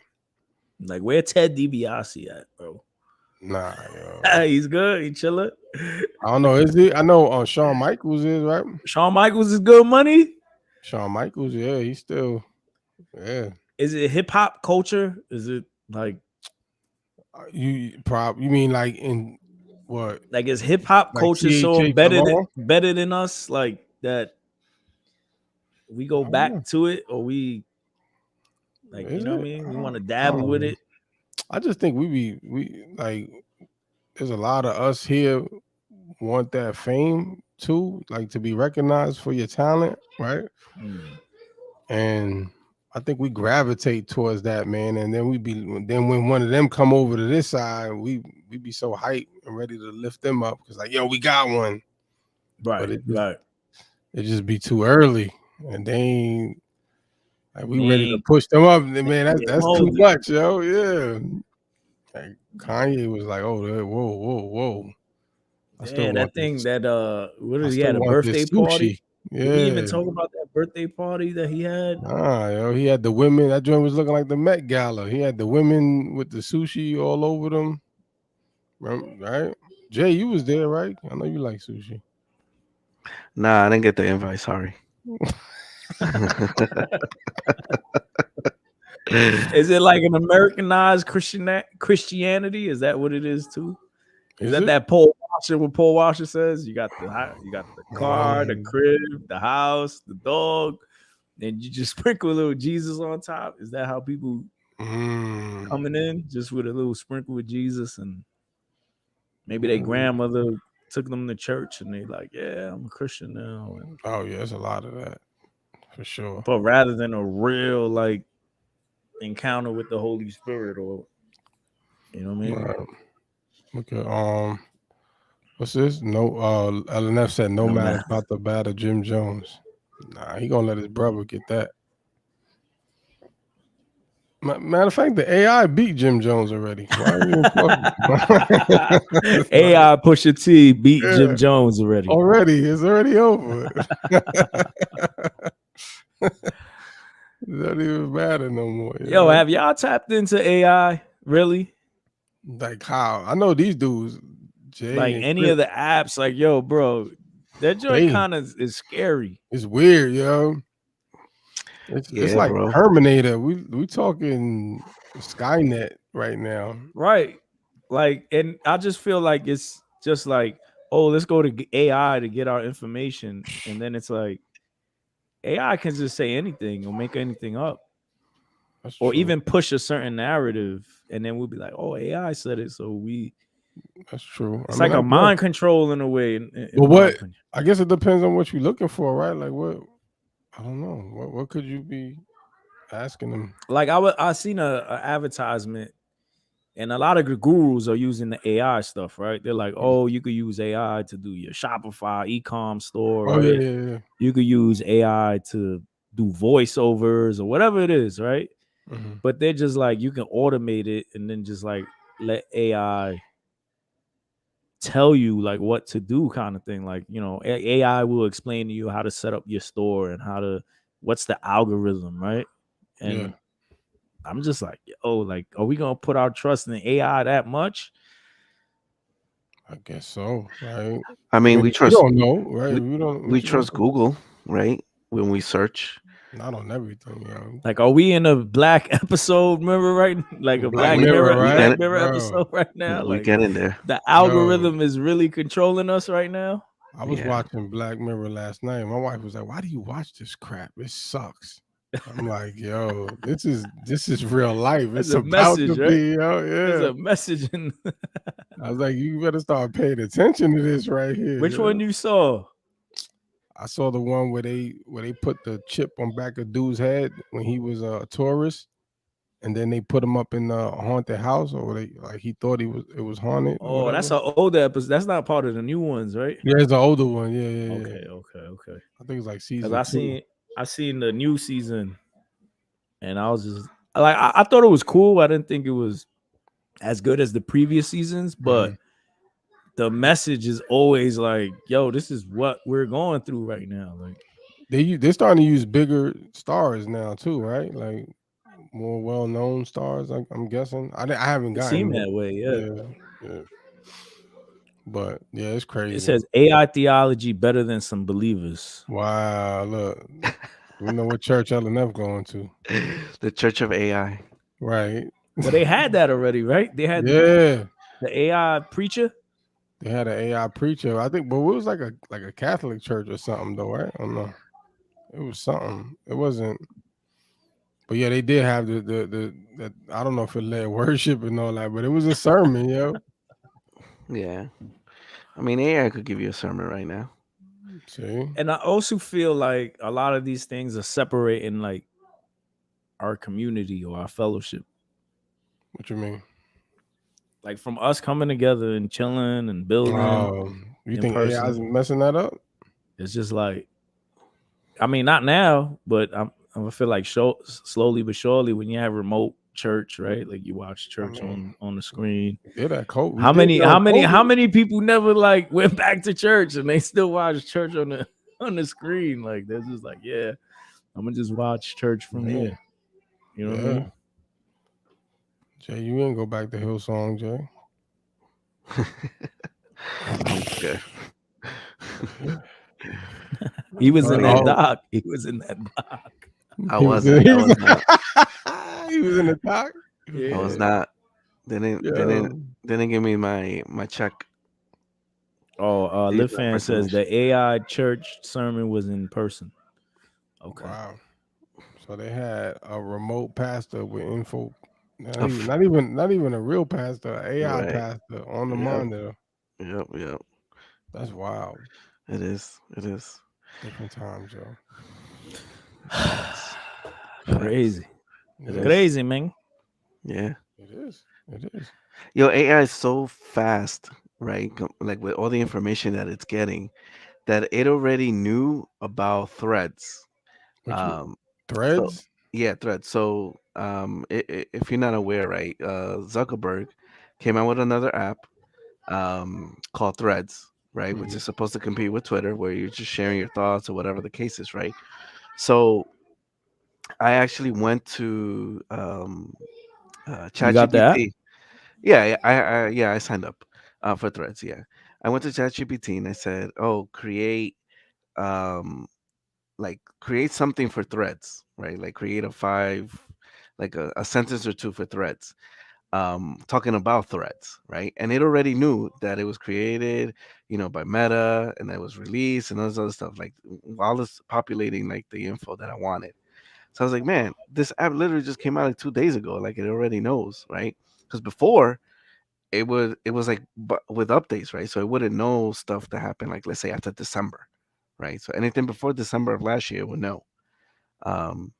Like where Ted DiBiase at, bro? Nah, yo. He's good. He chilling. I don't know. Is he? I know Shawn Michaels is, right? Shawn Michaels is good money. Shawn Michaels, yeah, he's still, yeah. Is it hip hop culture? Is it like you mean like in what? Like is hip hop like culture so better than us? Like that we go back to it, or we like you know what I mean? We want to dabble with it. I just think we like there's a lot of us here want that fame too, like to be recognized for your talent, right? And I think we gravitate towards that, man. And then when one of them come over to this side, we be so hyped and ready to lift them up because like, yo, we got one, right? But it just be too early, and they ain't like we ready to push them up. Man, that's too much, yo. Yeah. Like Kanye was like, "Oh, whoa." Yeah, that thing that what did he had a birthday party? Yeah. Did we even talk about that birthday party that he had? Yo, he had the women. That joint was looking like the Met Gala. He had the women with the sushi all over them. Right? Jay, you was there, right? I know you like sushi. Nah, I didn't get the invite. Sorry. Is it like an Americanized Christianity? Is that what it is too? Is that Paul Washer? What Paul Washer says? You got the car, the crib, the house, the dog. and you just sprinkle a little Jesus on top. Is that how people coming in just with a little sprinkle with Jesus, and maybe their grandmother took them to church and they like, yeah, I'm a Christian now. And, Oh yeah, there's a lot of that for sure. but rather than a real like encounter with the Holy Spirit, or you know what I mean? Right. Look at what's this? No, LNF said no matter about the batter Jim Jones. Nah, he gonna let his brother get that. Matter of fact, the AI beat Jim Jones already. Why are you AI Pusha T beat Jim Jones already. It's already over. It doesn't even matter no more. Yo, have y'all tapped into AI? Really? Like how? I know these dudes, Jay, like any of the apps, like, yo, bro, that joint kind of is scary. It's weird, yo. It's like bro. Terminator. We talking Skynet right now. Right. Like, and I just feel like it's just like, oh, let's go to AI to get our information. And then it's like AI can just say anything or make anything up. That's or true. even push a certain narrative. And then we'll be like, oh, AI said it. So that's true. It's like a mind control in a way. Well, what? I guess it depends on what you're looking for, right? Like what? I don't know. What could you be asking them? Like I seen a advertisement, and a lot of the gurus are using the AI stuff, right? They're like, oh, you could use AI to do your Shopify e-com store. Oh, right? yeah. You could use AI to do voiceovers or whatever it is, right? Mm-hmm. But they're just like, you can automate it and then just like let AI tell you like what to do, kind of thing. Like, you know, AI will explain to you how to set up your store and what's the algorithm, right? And I'm just like, oh, like, are we gonna put our trust in AI that much? I guess so, right? I mean, we trust. We don't know, right? We trust Google, right? When we search. Not on everything, yo. Like, are we in a black episode? Remember, right? Like a Black Mirror, right? Black Mirror episode right now. We like, get in there. The algorithm is really controlling us right now. I was watching Black Mirror last night. My wife was like, "Why do you watch this crap? It sucks." I'm like, "Yo, this is real life. It's a about message, to right? be, yo, yeah. There's a message in. I was like, you better start paying attention to this right here. Which one you saw? I saw the one where they put the chip on back of dude's head when he was a tourist, and then they put him up in a haunted house, or he thought it was haunted. Oh, that's an older episode. That's not part of the new ones, right? Yeah, it's an older one. Yeah. Okay. I think it's like season. I seen the new season, and I was just like, I thought it was cool. I didn't think it was as good as the previous seasons, but the message is always like, yo, this is what we're going through right now. Like they're starting to use bigger stars now too, right? Like more well-known stars. I'm guessing. I haven't gotten it seemed that way. Yeah. But yeah, it's crazy. It says AI theology better than some believers. Wow, look. We know what church LNF going to. The Church of AI. Right. Well, they had that already, right? They had the AI preacher. They had an AI preacher, I think, but it was like a Catholic church or something, though, right? I don't know. It was something. It wasn't. But yeah, they did have the I don't know if it led worship and all that, but it was a sermon, yo. Yeah, I mean, AI could give you a sermon right now. See, and I also feel like a lot of these things are separating like our community or our fellowship. What you mean? Like from us coming together and chilling and building. You think AI is messing that up? It's just like, I mean, not now, but I feel like slowly but surely when you have remote church, right? Like you watch church on the screen. Yeah, that COVID. How many people never like went back to church and they still watch church on the screen? Like they're just like, yeah, I'm gonna just watch church from here. You know what I mean? Jay, you ain't go back to Hillsong, Jay. Okay. He was in that doc. He was in that doc. I wasn't. I was not. He was in the doc. Yeah. I was not. Didn't give me my check. Oh, Liv Fan says the AI church sermon was in person. Okay. Wow. So they had a remote pastor with info. Not even, Of- not even, not even a real pastor, a AI right. pastor on the Yep. monitor. Yep. Yep. That's wild. It is. It is. Different times, yo. Facts. Facts. Crazy. It It's Yeah, is. crazy, man. Yeah. it is. It is. Yo, AI is so fast, right? Like with all the information that it's getting, that it already knew about threads. What you Um, so threads? yeah, threads. So if you're not aware, right, Zuckerberg came out with another app called Threads, right, which Mhm. is supposed to compete with Twitter, where you're just sharing your thoughts or whatever the case is, right? So I actually went to You got the app? ChatGPT. Yeah, I signed up for Threads. Yeah, I went to ChatGPT and I said, "Oh, um, create something for Threads, right? Like create a sentence or two for Threads, talking about Threads, right? And it already knew that it was created, by Meta, and that it was released and all this other stuff, like while it's populating like the info that I wanted. So I was like, man, this app literally just came out like 2 days ago. Like it already knows, right? Because before it was like with updates, right? So it wouldn't know stuff that happened, like let's say after December, right? So anything before December of last year it would know. Um,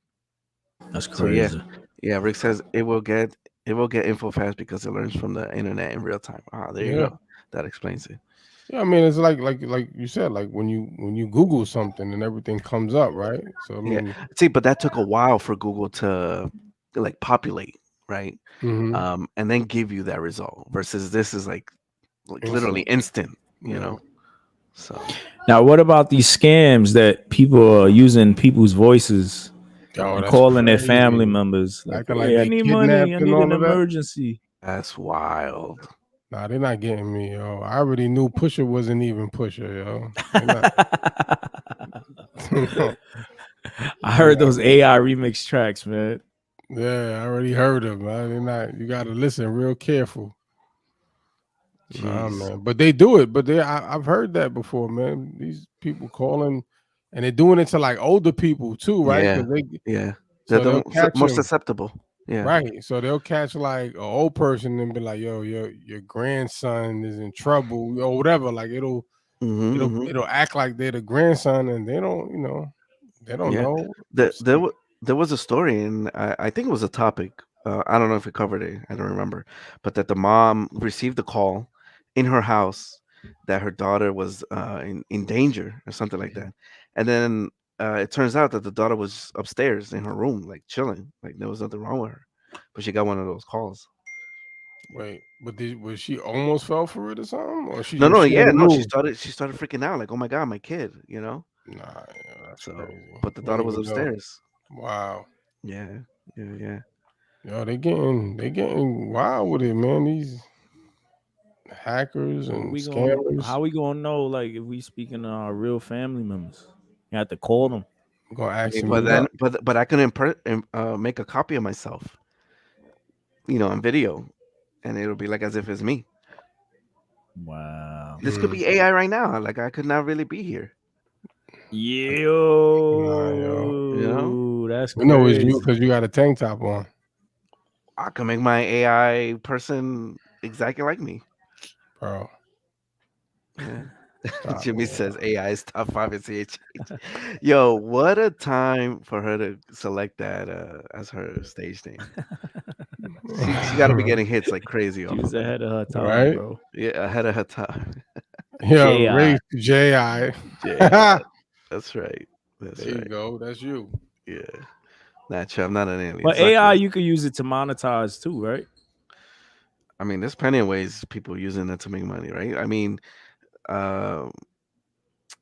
That's so yeah, crazy. yeah. Rick says it will get info fast because it learns from the internet in real time. Ah, there you Yeah. go. That explains it. Yeah, I mean it's like you said, like when you Google something and everything comes up, right? So I Yeah. mean, See, but that took a while for Google to like populate, right? hmm And then give you that result versus this is like literally instant. instant, you Yeah. know. So Now, what about these scams that people are using people's voices Oh, and that's calling their family crazy. members? Like, Acting like hey, I they need money. kidnapped I and need an all of that. emergency. that's wild. Nah, they're not getting me, yo. I already knew Pusher wasn't even Pusher, yo. They're not. I They're heard not. those AI remix tracks, man. Yeah, I already heard them, man. They're not. You got to listen real careful. Nah, Jeez. man. But they do it. But I've heard that before, man. These people calling, and they're doing it to like older people too, right? Yeah. Because they Yeah. They're so the they'll catch most them, susceptible. Yeah. right? So they'll catch like an old person and be like, "Yo, your grandson is in trouble," or whatever. Like Mm-hmm, mm-hmm. it'll act like they're the grandson, and they don't Yeah. know. The, there, wa- there was a story, and I think it was a topic. I don't know if it covered it. I don't remember. But that the mom received a call in her house that her daughter was in danger or something like that. And then it turns out that the daughter was upstairs in her room, like chilling. Like there was nothing wrong with her. But she got one of those calls. Wait, but was she almost fell for it or something, or No, no, she yeah, never no. She knew? started she started freaking out, like, oh my God, my kid. Nah, yeah, that's So, crazy. but the You don't daughter was even know. upstairs. Wow. Yeah, yeah, yeah. Yo, they getting wild with it, man. These hackers So and we going scammers. how we gonna know like if we speaking to our real family members? You have to call them. I'm gonna I ask mean, to but meet then, up. but I can make a copy of myself, on video, and it'll be like as if it's me. Wow. This could Mm. be AI right now. Like I could not really be here. Nah, yo. You know, Yo, that's We know it's you crazy. because you got a tank top on, I can make my AI person exactly like me. bro. Yeah. Stop, Jimmy man. says AI is top five in CH. Yo, what a time for her to select that as her stage name. She got to be getting hits like crazy She off was of that. ahead of her time, Right? bro. Yeah, ahead of her time. Yo, J.I. race Ji. Yeah, that's right. That's There you right. go. That's you. Yeah. Not I'm not an alien. But AI, Zucker. you could use it to monetize too, right? I mean, there's plenty of ways people using it to make money, right? I mean, uh,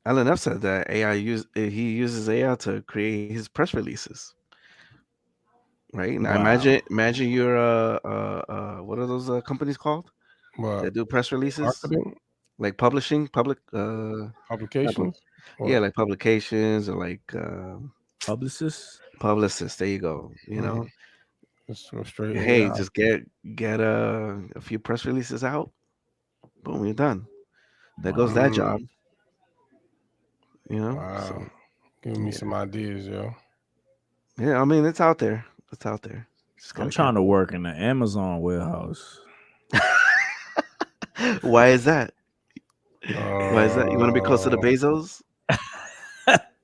Alan F said that he uses AI to create his press releases, right? Now Wow. imagine you're what are those companies called What that do press releases, marketing like publishing, not pub- publications? yeah, What? like publications or like Publicist? publicists. There you go. Mm, let's go straight Hey, AI. just get a few press releases out. Boom, you're done. There goes that Wow. job. Mm, So wow. Give me yeah, some ideas, yo. Yeah, I mean, it's out there. It's out there. Just I'm gotta trying to work in the Amazon warehouse. Why is that? Why is that? You want to be close to the Uh, Bezos?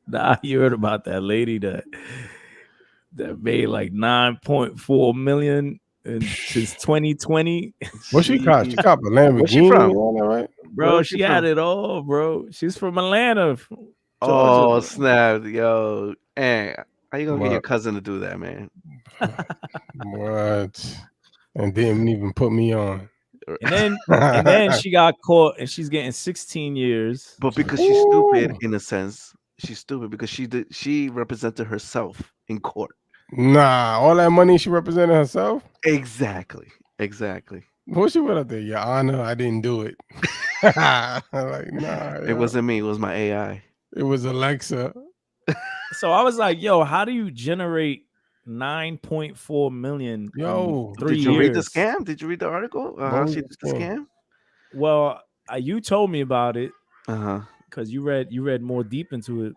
Nah, you heard about that lady that made like 9.4 million since 2020. what she caught? She Jeez. caught a Where's she Lamborghini from? and all that, right? Where Bro, is she she had from? it all, bro. She's from Atlanta, Georgia, Oh bro. snap, yo! Hey, how you gonna get your What? cousin to do that, man? What? And didn't even put me on. And then she got caught and she's getting 16 years. But because she's stupid, Ooh. in a sense, she's stupid because she represented herself in court. Nah, all that money she represented herself. Exactly, exactly. What she went up there? Your Honor, I didn't do it. Like, nah, It yeah. wasn't me. It was my AI. It was Alexa. So I was like, yo, how do you generate 9.4 million in Yo, 3 Did you read the years? scam? Did you read the article? what How was she the did the scam? scam? Well, you told me about it Uh huh. because you read more deep into it.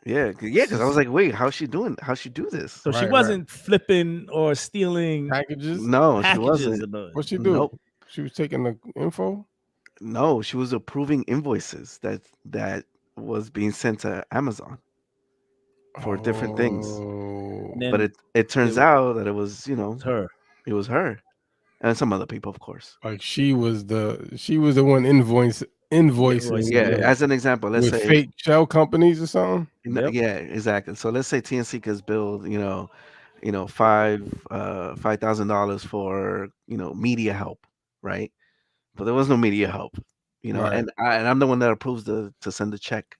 Yeah, because I was like, wait, how's she doing? How's she do this? So she Right. wasn't flipping or stealing Packages. No, she packages or wasn't. nothing. What she do? Nope. She was taking the info. No, she was approving invoices that was being sent to Amazon for different things. Oh, And But then it turns it out that it was, was her. it was her and some other people, of course. like she was the one Invoicing, invoicing Yeah, yeah. as an example, let's with say, fake shell companies or something. Yep. yeah, exactly. So let's say TNC has billed, $5,000 for media help, right? But there was no media help, Right. and I'm the one that approves to send the check.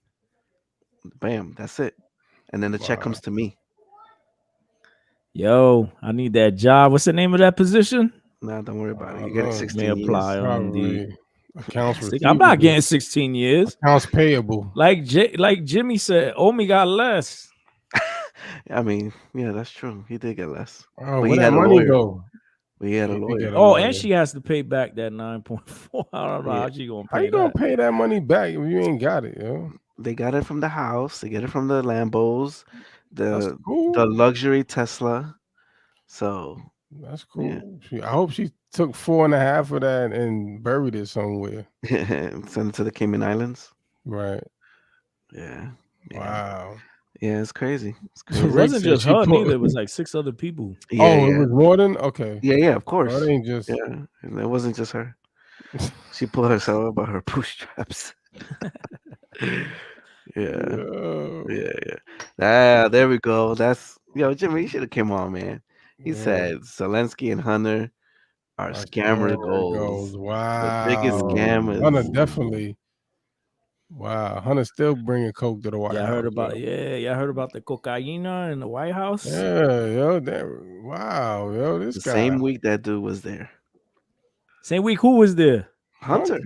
Bam, that's it, and then the check Wow. comes to me. Yo, I need that job. What's the name of that position? Nah, don't worry about I it. don't You're getting know. May 16 years. apply on Indeed. Probably accounts I'm not receivable, getting 16 years. accounts payable. Like Jimmy said, Omi got less. I mean, yeah, that's true. He did get less, Oh, but where he that had a money lawyer. go? But he had a He did get lawyer. a Oh, and lawyer. she has to pay back that 9.4. I don't know Yeah, how she gonna How pay you gonna that. pay that money back if you ain't got it, yo? they got it from the house. They get it from the Lambos, That's the cool. luxury Tesla. So That's yeah, cool. I hope she took 4.5 of that and buried it somewhere. send it to the Cayman Islands. Right. Yeah, yeah, Wow. yeah. It's crazy. It's It crazy. Rick wasn't said just she her put. neither. It was like 6 other people. Yeah, Oh, it yeah, was more than okay. yeah, yeah. Of Oh, it course. ain't just. Yeah, and it wasn't just her. She pulled herself up by her bootstraps. Yeah, Yo. yeah, yeah. Ah, there we go. That's Jimmy. You should have came on, man. He Yeah. said Zelensky and Hunter are I scammer swear it goes. goals. The biggest Wow. scam Hunter is definitely. Wow. Hunter still bringing coke to the White Yeah, I heard House. about Yo. I heard about the cocaina in the White House. Yeah, yo. Wow, yo. This the guy. same week that dude was there. Same week, who was there? Hunter.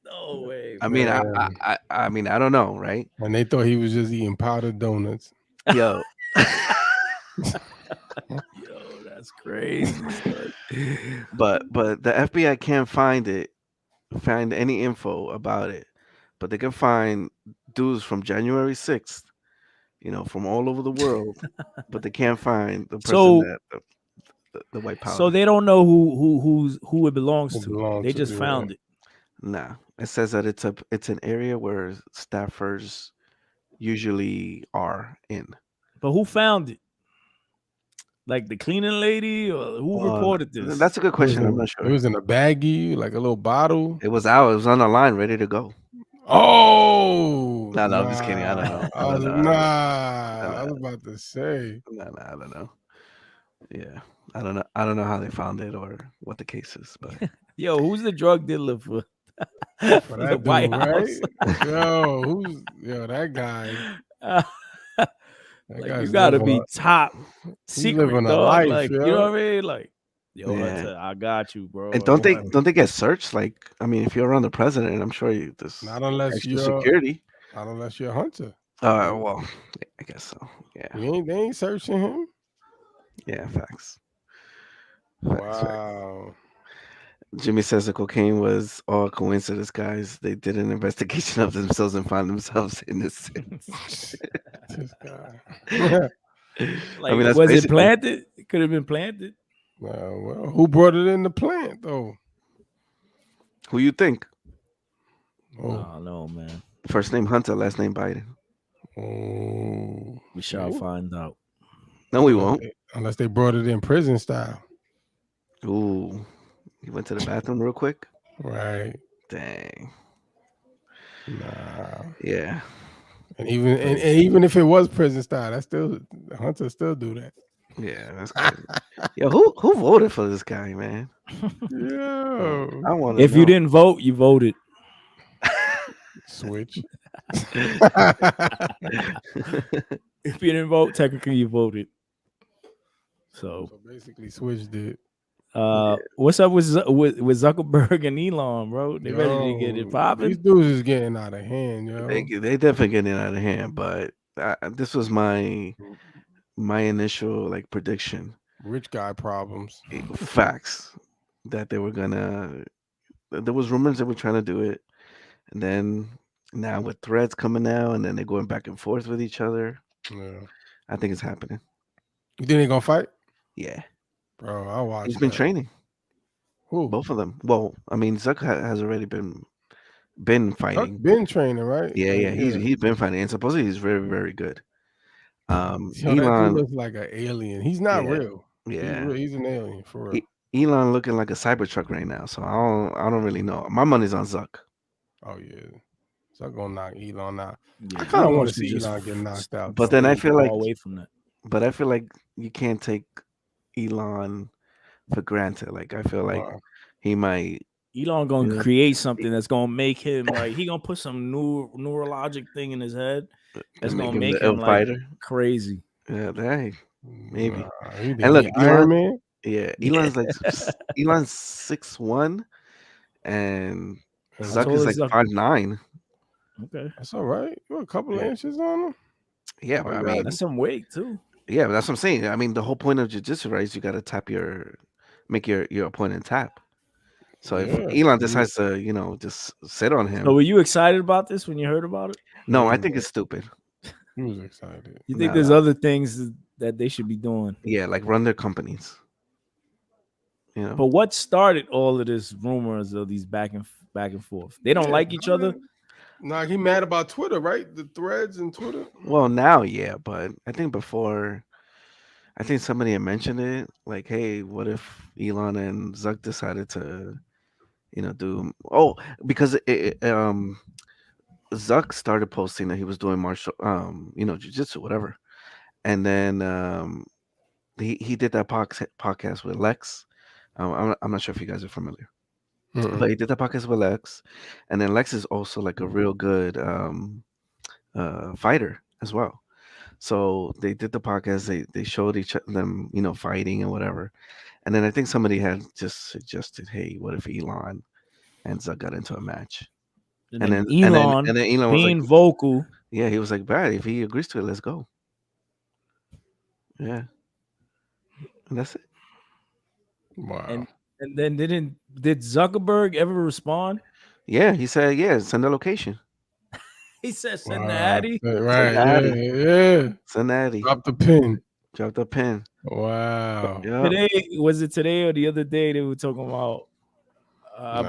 No way. I mean, Man. I mean, I don't know, right? And they thought he was just eating powdered donuts. Yo, Yo, that's crazy. Son. but the FBI can't find any info about it, but they can find dudes from January 6th, from all over the world, but they can't find the person So that the white powder. so they don't know who it belongs Who to. belonged They to, just yeah. found it. Nah, it says that it's an area where staffers usually are in. But who found it? Like the cleaning lady, or who reported this? That's a good It was question. I'm in, not it sure. was in a baggie, like a little bottle. It was out. It was on the line, ready to go. Oh, No, I'm just kidding. I don't know. I was, I was about to say. No, I don't know. Yeah, I don't know. I don't know how they found it or what the case is, but Yo, who's the drug dealer for, For for the that White dude, House? right? That guy. That Like, guy's you gotta living be top he's secret, living a dog. life, Like, you know what I mean? Like, yo, yeah. Hunter, I got you, bro. And Like, don't they get searched? Like, I mean, if you're around the president, I'm sure there's Not unless extra you're security. a hunter. Well, I guess so. Yeah, They ain't searching him. yeah, facts. Wow. Jimmy says the cocaine was all coincidence, guys. They did an investigation of themselves and found themselves innocent. This guy. Like, I mean, that's was it basically planted? It could have been planted. Well, who brought it in the plant though? who you think. Oh no, man. First name Hunter, last name Biden. Oh, We shall find out. No, we won't. Unless they brought it in prison style. Ooh, you went to the bathroom real quick. Right. Dang. Nah. Yeah. And even if it was prison style, that's still Hunter still do that. Yeah, that's crazy. Yo, who voted for this guy, man? Yo. I want to If know. you didn't vote, you voted. Switch. If you didn't vote, technically you voted. So basically, Switch did. what's up with Zuckerberg and Elon, bro? They ready to get it These popping? dudes is getting out of hand, yo. They definitely getting out of hand, but this was my initial like prediction. Rich guy problems. Facts that they were gonna. There was rumors they were trying to do it, and then now with threads coming out, and then they're going back and forth with each other. Yeah. I think it's happening. You think they gonna fight? Yeah, Bro, I'll watch. he's been training. Who? Both of them. Well, I mean, Zuck has already been fighting. Been training, right? Yeah. He's been fighting, and supposedly he's very, very good. Yo, that dude Elon looks like an alien. He's not real. Yeah, He's an alien for real. Elon looking like a Cybertruck right now, so I don't really know. My money's on Zuck. Oh yeah, Zuck gonna knock Elon out. Yeah, I kind of Elon want to should see just Elon get knocked out. But then I feel like away from that. But I feel like you can't take Elon for granted. Like I feel like he might. Elon gonna create something that's gonna make him like he gonna put some new neurologic thing in his head that's gonna make him like fighter. Crazy. Yeah, hey, maybe. And look, Iron Man. Yeah, Elon's like Elon's 6'1", and Zuck is like 5'9". Okay, that's all right. You got a couple of inches on him. Yeah, but I mean that's some weight too. Yeah, but that's what I'm saying. I mean, the whole point of jiu-jitsu, right, is you got to make your opponent tap. So if Elon decides to, just sit on him. So were you excited about this when you heard about it? No, I think it's stupid. He was excited. You think there's other things that they should be doing? Yeah, like run their companies. But what started all of this rumors of these back and forth? They don't like each other. Nah, he mad about Twitter, right? The threads and Twitter. Well, now, yeah, but I think before, I think somebody had mentioned it. Like, hey, what if Elon and Zuck decided to, do? Oh, because Zuck started posting that he was doing martial, jiu-jitsu, whatever, and then he did that podcast with Lex. I'm not sure if you guys are familiar. But he did the podcast with Lex, and then Lex is also like a real good fighter as well. So they did the podcast. They showed them, fighting and whatever. And then I think somebody had just suggested, hey, what if Elon and Zuck got into a match? And then Elon was being like, vocal. Yeah, he was like, "Bad. If he agrees to it, let's go." Yeah, and that's it. Wow. And then did Zuckerberg ever respond? Yeah, he said, "Yeah, send the location." He said, "Send the Addy." Right? Yeah. Send the Addy. Drop the pin. Drop the pin. Wow. Yep. Today was it today or the other day they were talking about? I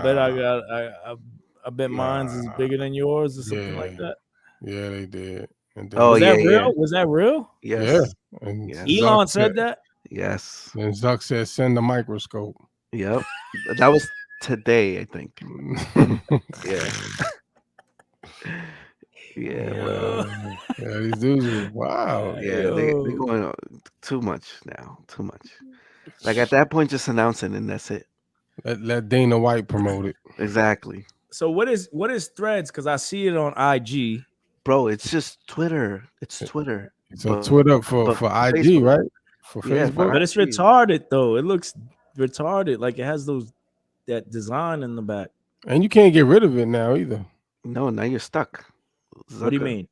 bet mine's is bigger than yours or something like that. Yeah, they did. And Oh, was yeah, that real? yeah. Was that real? Yes. Yeah. And Elon said that. Yes. And Zuck said, "Send the microscope." Yep. That was today, I think. Yeah. Yeah. Yeah, these dudes are wow. Yeah, they're going too much now. Too much. Like at that point, just announce it and that's it. Let Dana White promote it. Exactly. So what is Threads? Because I see it on IG. Bro, it's just Twitter. It's Twitter. So Twitter for IG, Facebook. right? For Facebook. But it's retarded though. It looks retarded. Like it has that design in the back. And you can't get rid of it now either. No, now you're stuck. What do you mean?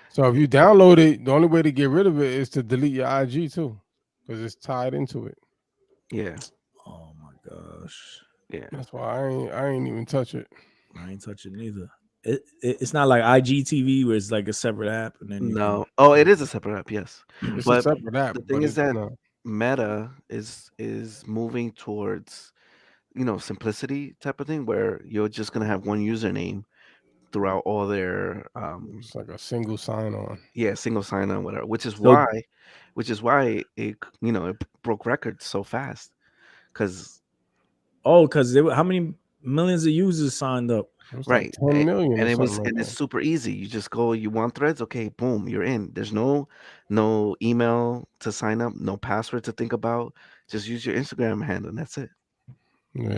So if you download it, the only way to get rid of it is to delete your IG too, because it's tied into it. Yeah. Oh my gosh. Yeah. That's why I ain't even touch it. I ain't touching neither. It's not like IGTV where it's like a separate app and then you can. No. Oh, it is a separate app, yes. It's a But separate app, the thing but is it that Meta is moving towards, simplicity type of thing where you're just gonna have one username throughout all their it's like a single sign on. single sign on, whatever, So which is why it broke records so fast because because how many millions of users signed up? It was like right. 10 million or And something like it's that. super easy. You just go, you want threads, okay, boom, you're in. There's no email to sign up, no password to think about. Just use your Instagram handle and that's it. You Yeah.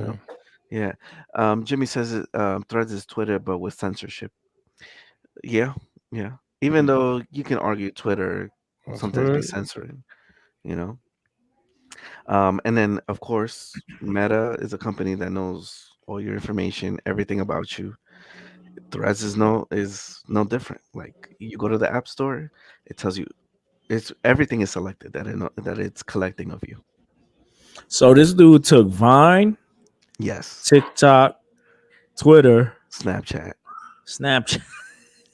know? Yeah. Jimmy says threads is Twitter but with censorship. Yeah, yeah. Even though you can argue Twitter On sometimes be Twitter. censoring, you know. And then of course, Meta is a company that knows all your information, everything about you. Threads is no different. Like you go to the App Store, it tells you it's everything is selected that it's collecting of you. So this dude took Vine, Yes, TikTok, Twitter, Snapchat. Snapchat.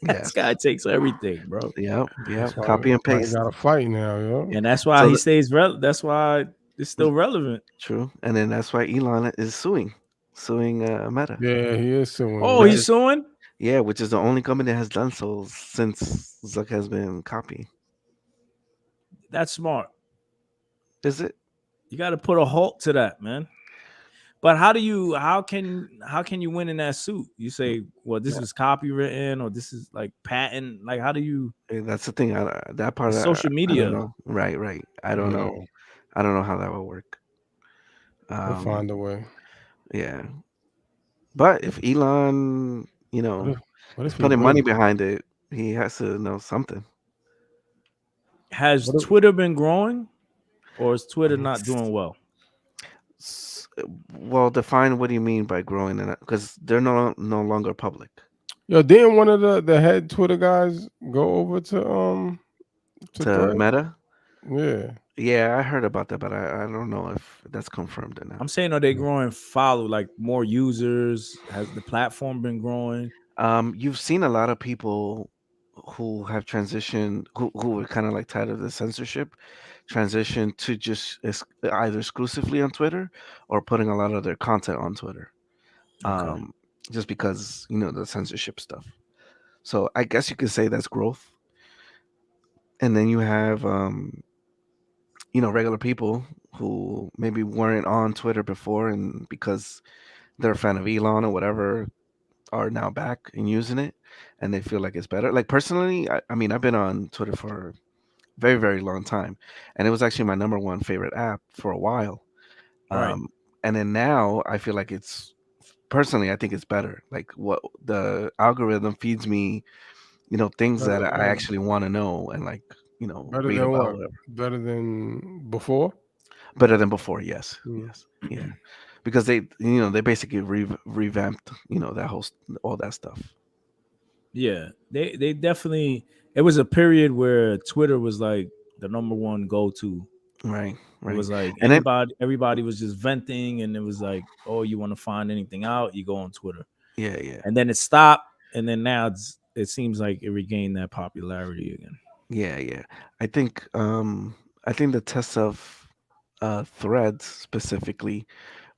This Yes. guy takes everything, bro, Yep. That's Yep. why Copy and you paste. got to fight now, yo. and that's why So he stays relevant. That's why it's still relevant. true, and then that's why Elon is suing Meta. Yeah, he is suing, Oh, Which he's yo. is suing. Yeah, which is the only company that has done so since Zuck has been copying. That's smart. Is it? You got to put a halt to that, man. But how can you win in that suit? You say, well, this Yeah, was copywritten or this is like patent. Like, how do you? that's the thing. That part, It's social I don't media. know. Right, right. I don't know. Yeah, I don't know how that will work. he'll Um, find a way. yeah. But if Elon, What if, what is if he putting money wins? behind it, he has to know something. Has What if, Twitter been growing, or is Twitter not doing well? S- Well, define what do you mean by growing in it? Because they're no longer public yo, didn't one of the head Twitter guys go over to to Threads? Meta. Yeah. Yeah, I heard about that, but I don't know if that's confirmed or not. I'm saying, are they growing? Follow like more users? Has the platform been growing? You've seen a lot of people who have transitioned, who were kind of like tired of the censorship, transition to just either exclusively on Twitter or putting a lot of their content on Twitter. Okay. Um, just because the censorship stuff. So I guess you could say that's growth. And then you have regular people who maybe weren't on Twitter before, and because they're a fan of Elon or whatever, are now back and using it, and they feel like it's better. Like personally, I mean, I've been on Twitter for a very, very long time, and it was actually my number one favorite app for a while. Right. Um, and then now I feel like it's personally, I think it's better. Like what the algorithm feeds me, things that I Better, actually want to know and like, better read than about what? whatever. Better than before? Better than before, yes, Mm. yes, yeah, because they basically revamped, that whole all that stuff. Yeah. They definitely. It was a period where Twitter was like the number one go to. Right, It right, was like and then everybody was just venting, and it was like, oh, you want to find anything out, you go on Twitter. yeah, yeah, And then it stopped, and then now it seems like it regained that popularity again. yeah, yeah. I think the test of threads specifically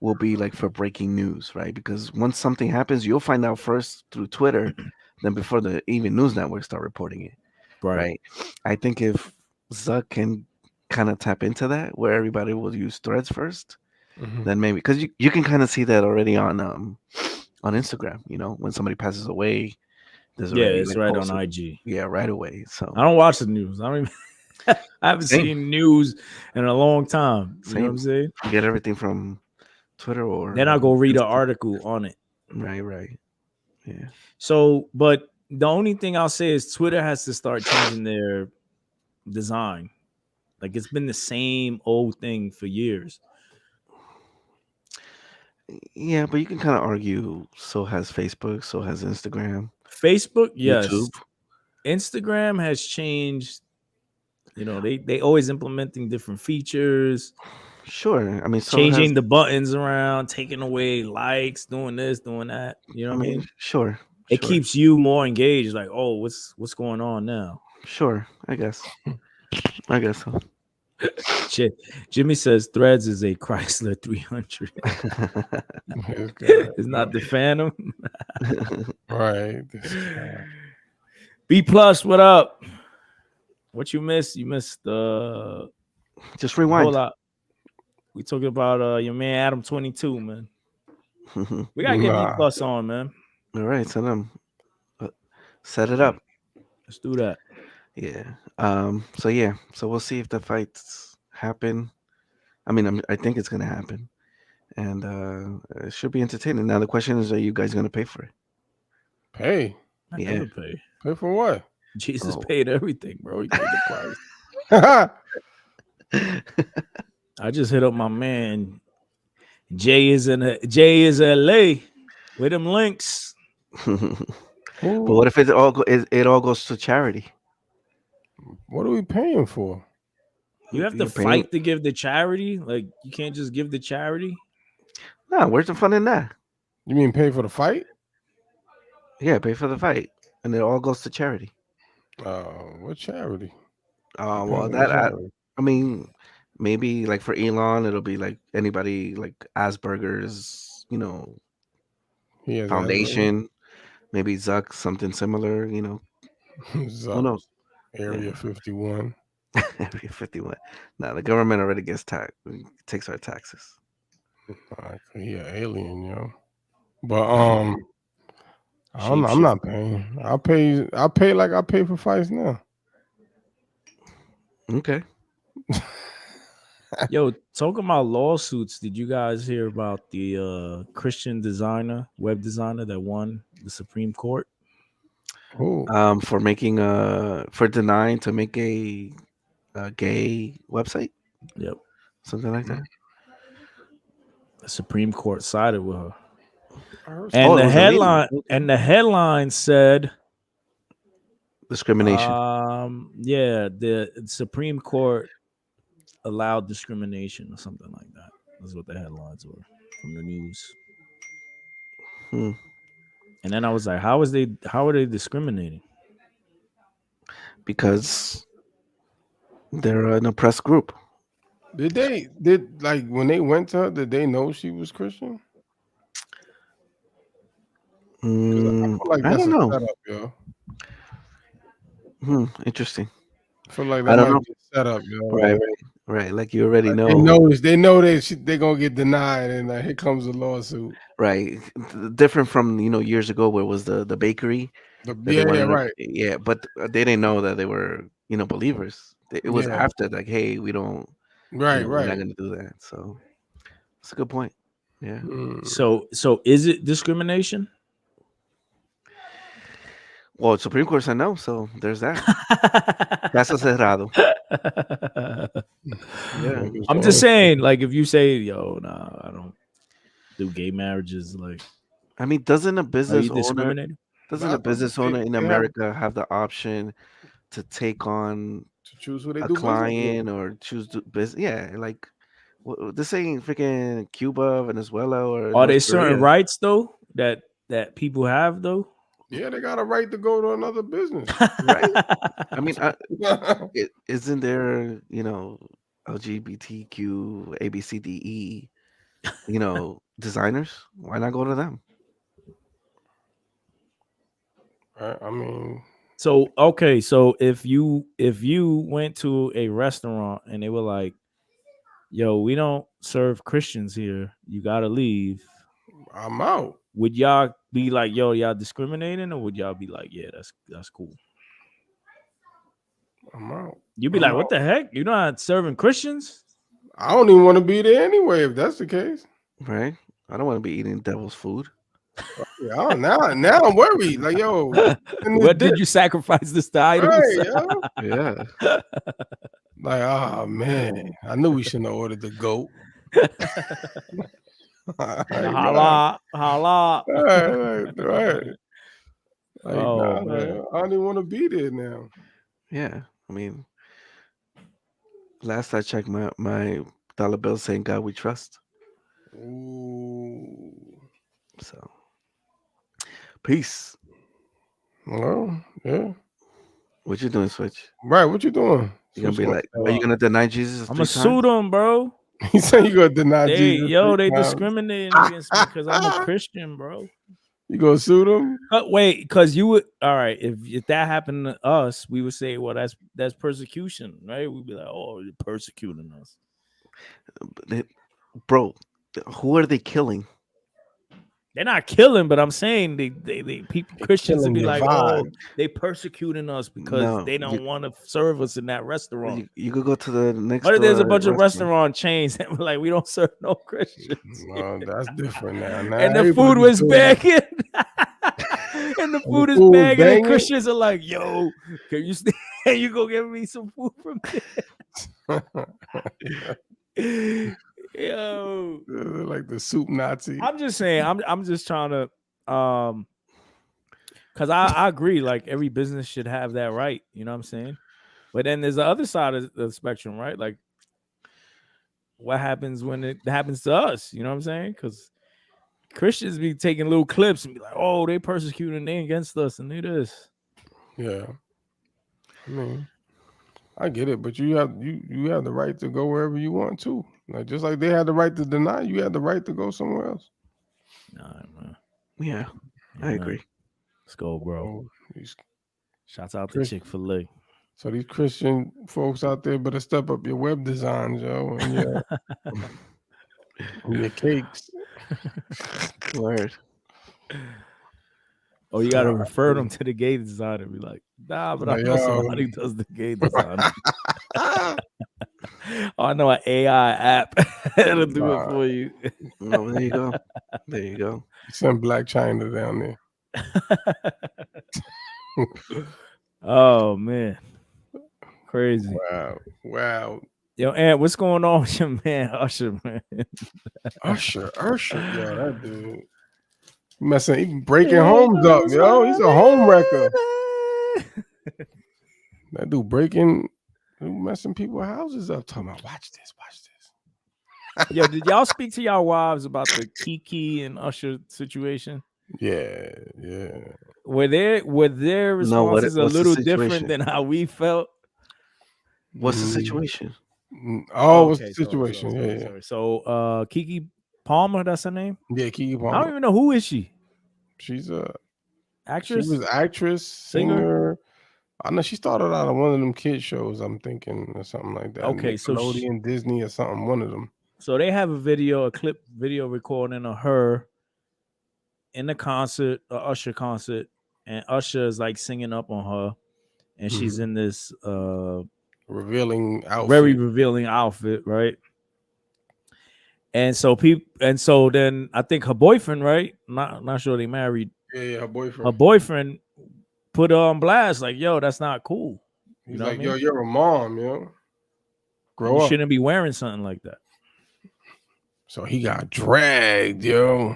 will be like for breaking news, right? Because once something happens, you'll find out first through Twitter, than before the even news networks start reporting it, Right. right? I think if Zuck can kind of tap into that, where everybody will use threads first, Hmm. then maybe because you can kind of see that already on Instagram. When somebody passes away, there's Yeah, already it's like right on posts, IG. yeah, right away. So I don't watch the news. I don't even. I haven't same, seen news in a long time. You know what same. I'm saying? You get everything from Twitter Then or I'll go read an Insta. article on it. Right, right, yeah. So, but the only thing I'll say is Twitter has to start changing their design. Like it's been the same old thing for years. Yeah, but you can kind of argue so has Facebook, so has Instagram, Facebook, YouTube. yes. Instagram has changed. They always implementing different features, Sure. I mean, so has changing the buttons around, taking away likes, doing this, doing that. You know I what I mean, mean? sure. it Sure. keeps you more engaged. Like, oh, what's going on now? Sure, I guess. I guess so. Jimmy says Threads is a Chrysler 300. This guy, It's not the Phantom. right? This guy. B plus, what up? What you missed? You missed Just a whole rewind. lot. We talking about your man Adam22, man. We gotta get B Nah. plus on, man. All right, send them. Set it up. Let's do that. Yeah. So yeah. So we'll see if the fights happen. I mean, I think it's gonna happen, and it should be entertaining. Now the question is, are you guys gonna pay for it? Pay. I Yeah. never pay. Pay for what? Jesus Bro. paid everything, bro. He paid the price. I just hit up my man. Jay is LA with them links. But what if it all goes to charity? What are we paying for? You have to You're paying- fight to give the charity. Like you can't just give the charity. Nah, where's the fun in that? You mean pay for the fight? Yeah, pay for the fight, and it all goes to charity. What charity? Well, Depends on that the charity. I mean, maybe like for Elon, it'll be like anybody like Asperger's, He has foundation. Maybe Zuck, something similar. Zuck, Who knows? Area 51. Area 51. Now the government already takes our taxes. He an alien, But I'm not paying. I pay like I pay for fights now. Okay. Yo, talking about lawsuits, did you guys hear about the Christian web designer that won the Supreme Court? Who? For making for denying to make a gay website. Yep. Something like that. The Supreme Court sided with her. And the headline said discrimination. Yeah, the Supreme Court allowed discrimination or something like that. That's what the headlines were from the news. And then I was like, how are they discriminating? Because they're an oppressed group. Did when they went to her, did they know she was Christian? I don't know. Setup, Interesting. I feel like that might be a setup, Right. Like you already know. They know they're gonna get denied, and here comes a lawsuit. Right. Different from years ago where it was the bakery. Right. Yeah, but they didn't know that they were believers. It was after like, hey, we don't. Right. We're not gonna do that. So that's a good point. Yeah. So is it discrimination? Well, Supreme Court said no, so there's that. Caso cerrado. Yeah. I'm just saying, like, if you say, "Yo, nah, I don't do gay marriages," like, I mean, doesn't a business owner in America have the option to take on to choose who they a do client or choose business? Yeah, like this ain't freaking Cuba, Venezuela, or are there certain rights though that people have though? Yeah, they got a right to go to another business, right? I mean, isn't there LGBTQ ABCDE designers? Why not go to them? Right. I mean, so okay, so if you went to a restaurant and they were like, "Yo, we don't serve Christians here. You gotta leave." I'm out. Would y'all be like, "Yo, y'all discriminating," or would y'all be like, "Yeah, that's cool"? I'm out. You'd be like, "What the heck? You're not serving Christians?" I don't even want to be there anyway. If that's the case, right? I don't want to be eating devil's food. Yeah, now I'm worried. Like, yo, what did you sacrifice this to idols? Right, yeah. Like, oh man, I knew we shouldn't have ordered the goat. Holla. Right. Like, man. I don't even want to be there now. Yeah, I mean, last I checked, my dollar bill saying "God we trust." Ooh. So, peace. Well, yeah. What you doing, Switch? Right, what you doing? You gonna Switch be like, are you gonna deny Jesus I'm 3 gonna sue times? them, bro. He said you gonna deny Jesus. They 3 times. discriminating against me because I'm a Christian, bro. You gonna sue them? Wait, because you would all right. If that happened to us, we would say, well, that's persecution, right? We'd be like, oh, you're persecuting us. Bro, who are they killing? They're not killing, but I'm saying they people Christians would killing be your like, vibe. oh, they persecuting us because No, they don't want to serve us in that restaurant. You could go to the next. What if there's a door bunch of restaurant. restaurant chains that were like, we don't serve no Christians, No, that's different now. and the food was banging, and the food is banging, and Christians are like, yo, can you stay? You go get me some food from there. Yo, like the soup Nazi. I'm just saying, I'm just trying to because I agree, like every business should have that right, you know what I'm saying? But then there's the other side of the spectrum, right? Like what happens when it happens to us, you know what I'm saying? Because Christians be taking little clips and be like, oh, they persecuting, they against us, and they this. Yeah. I mean, I get it, but you have the right to go wherever you want to. Like just like they had the right to deny, you had the right to go somewhere else. Nah, man. Yeah, I agree. Let's go, bro. Shouts out to Chick-fil-A. So these Christian folks out there better step up your web designs, yo, and your cakes. Word. Oh, you gotta refer them to the gay designer. Be like, nah, but I know somebody does the gay design. I know an AI app that'll do it for you. No, there you go. There you go. Send Black China down there. Oh man, crazy! Wow. Yo, Ant, what's going on with your man Usher, man? Usher, yo, that dude messing, even breaking homes up, yo. He's a home wrecker. That dude messing people's houses up. Talking about, watch this. Yo, did y'all speak to y'all wives about the Kiki and Usher situation? Yeah. Were their responses a little different than how we felt? What's the situation? What's the situation? Sorry. So Kiki Palmer, that's her name? Yeah, Kiki Palmer. I don't even know, who is she? She's a actress. She was actress, singer. I know she started out on one of them kid shows, I'm thinking, or something like that. Okay, so Nickelodeon, Disney, or something, one of them. So they have a clip video recording of her in the concert, Usher concert, and Usher is like singing up on her, and she's in this revealing outfit. Very revealing outfit, right? And so then I think her boyfriend, right? Not sure they married. Yeah, her boyfriend. Her boyfriend put her on blast, like, yo, that's not cool. He's like, yo, you're a mom, yo. Grow up. You shouldn't be wearing something like that. So he got dragged, yo.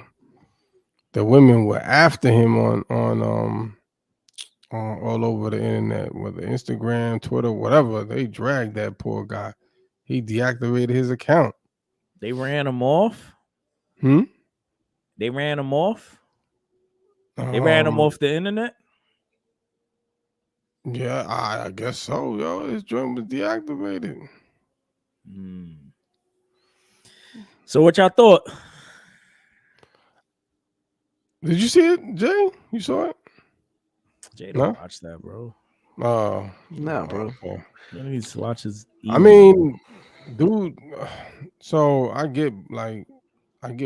The women were after him on all over the internet, whether Instagram, Twitter, whatever. They dragged that poor guy. He deactivated his account. They ran him off. They ran him off. They ran him off the internet. Yeah, I guess so, yo. His joint was deactivated. So what y'all thought? Did you see it, Jay? You saw it? Jay don't watch that, bro. Oh, no, bro. He needs to watch his. I mean, dude. So I get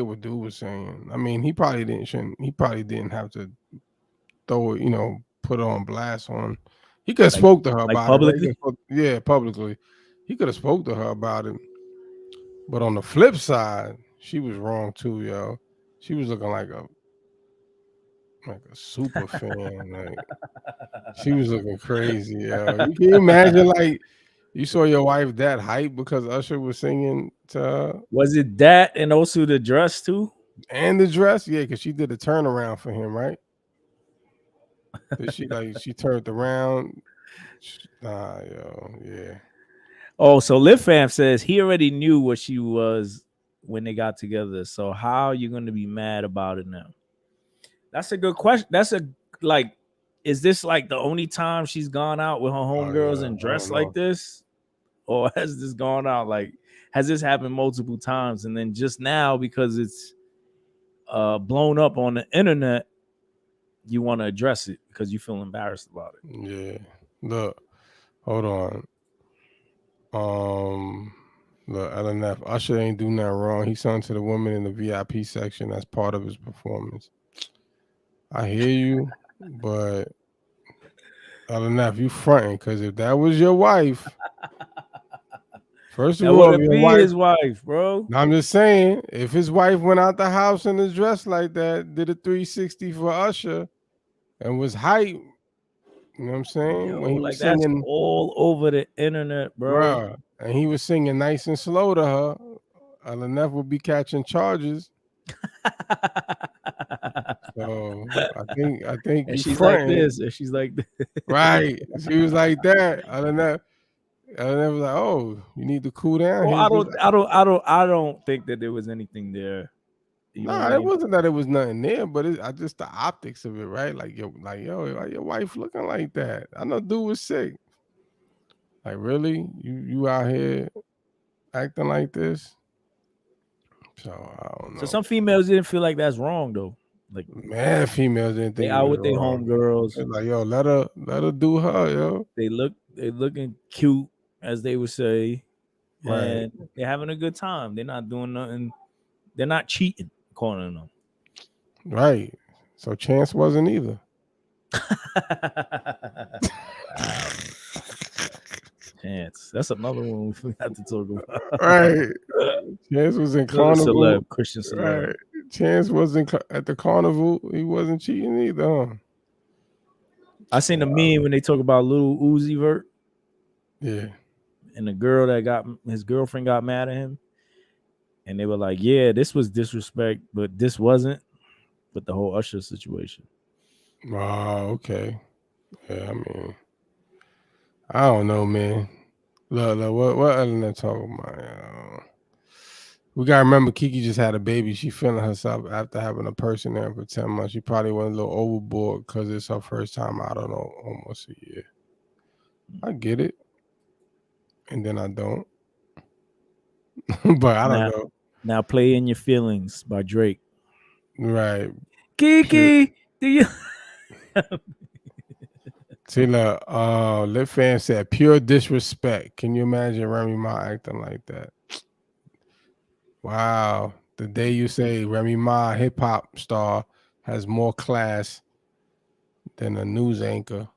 what dude was saying. I mean, he probably didn't have to throw it, put it on blast on. He could have spoke to her about publicly? it. Right? Yeah, publicly. He could have spoke to her about it. But on the flip side, she was wrong too, yo. She was looking like a super fan. Like she was looking crazy, yo. You can imagine, like, you saw your wife that hype because Usher was singing to her? Was it that and also the dress too? And the dress? Yeah, because she did a turnaround for him, right? She turned around. Yeah. Oh, so Liv Fam says he already knew what she was when they got together. So how are you going to be mad about it now? That's a good question. That's is this like the only time she's gone out with her homegirls and I don't dressed know. like this? Or has this gone out like has this happened multiple times and then just now because it's blown up on the internet, you want to address it because you feel embarrassed about it? Yeah. Look, hold on. Look, LNF, Usher ain't do nothing wrong. He sung to the women in the VIP section. That's part of his performance. I hear you, but LNF, you fronting because if that was your wife, first of That all, wouldn't your be wife. his wife, bro. No, I'm just saying, if his wife went out the house in a dress like that, did a 360 for Usher, and was hype, you know what I'm saying? Yo, When he like was that's singing, all over the internet, bro. bruh, and he was singing nice and slow to her, LNF would be catching charges. So I think And you she's like fronting, this, and she's like this. right? She was like that. LNF was like, oh, you need to cool down. Well, Here's the I don't think that there was anything there. You know what I Nah, it mean? wasn't that it was nothing there, but I just the optics of it, right? Like like your wife looking like that. I know dude was sick. Like really, you out here acting like this? So I don't So know. some females didn't feel like that's wrong though. Like Man, females didn't they think it out was with their wrong. homegirls. It's like yo, let her do her, yo. They looking cute, as they would say, Right, and they're having a good time. They're not doing nothing. They're not cheating, according to right. So Chance wasn't either. them. Chance. That's another one we forgot to talk about. Right. Chance was in Another Carnival. celeb, Christian celeb. Right. Chance wasn't at the Carnival. He wasn't cheating either. Huh? I seen a meme when they talk about Lil Uzi Vert Yeah. and the girl that got his girlfriend got mad at him, and they were like, "Yeah, this was disrespect, but this wasn't." With the whole Usher situation. Oh, okay. Yeah, I mean, I don't know, man. Look, what other than talking about? We gotta remember Kiki just had a baby. She feeling herself after having a person there for 10 months. She probably went a little overboard because it's her first time. I don't know, almost a year. I get it, and then I don't. But I don't know. Now, "Play in Your Feelings" by Drake. Right. Kiki, do you? See, look, Lit Fan said pure disrespect. Can you imagine Remy Ma acting like that? Wow. The day you say Remy Ma, hip hop star, has more class than a news anchor.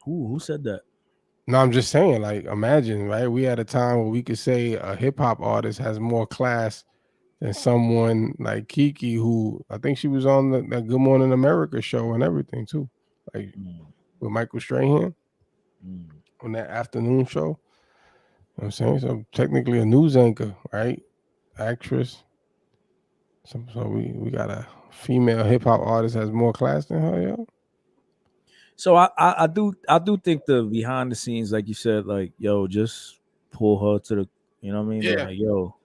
Who said that? No, I'm just saying, like, imagine, right? We had a time where we could say a hip hop artist has more class than someone like Kiki, who I think she was on that Good Morning America show and everything too, like with Michael Strahan on that afternoon show. You know what I'm saying? So technically a news anchor, right? Actress. So we got a female hip hop artist has more class than her, yo. So I do think the behind the scenes, like you said, like yo, just pull her to the, you know what I mean? Yeah. Like yo,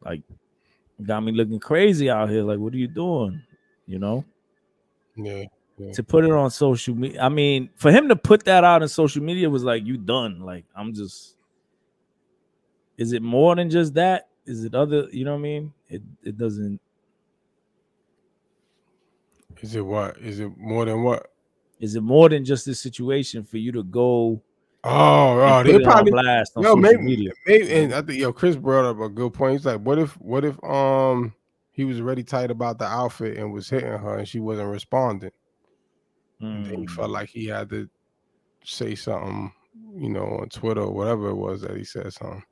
like got me looking crazy out here. Like what are you doing? You know? Yeah. To put it on social media. I mean, for him to put that out on social media was like, you done. Like I'm just. Is it more than just that? Is it other? You know what I mean? It doesn't. Is it what? Is it more than what? Is it more than just this situation for you to go? Oh, Put they it probably on blast on yo social media. maybe, and I think Chris brought up a good point. He's like, what if he was already tight about the outfit and was hitting her and she wasn't responding, and then he felt like he had to say something, you know, on Twitter or whatever it was that he said something.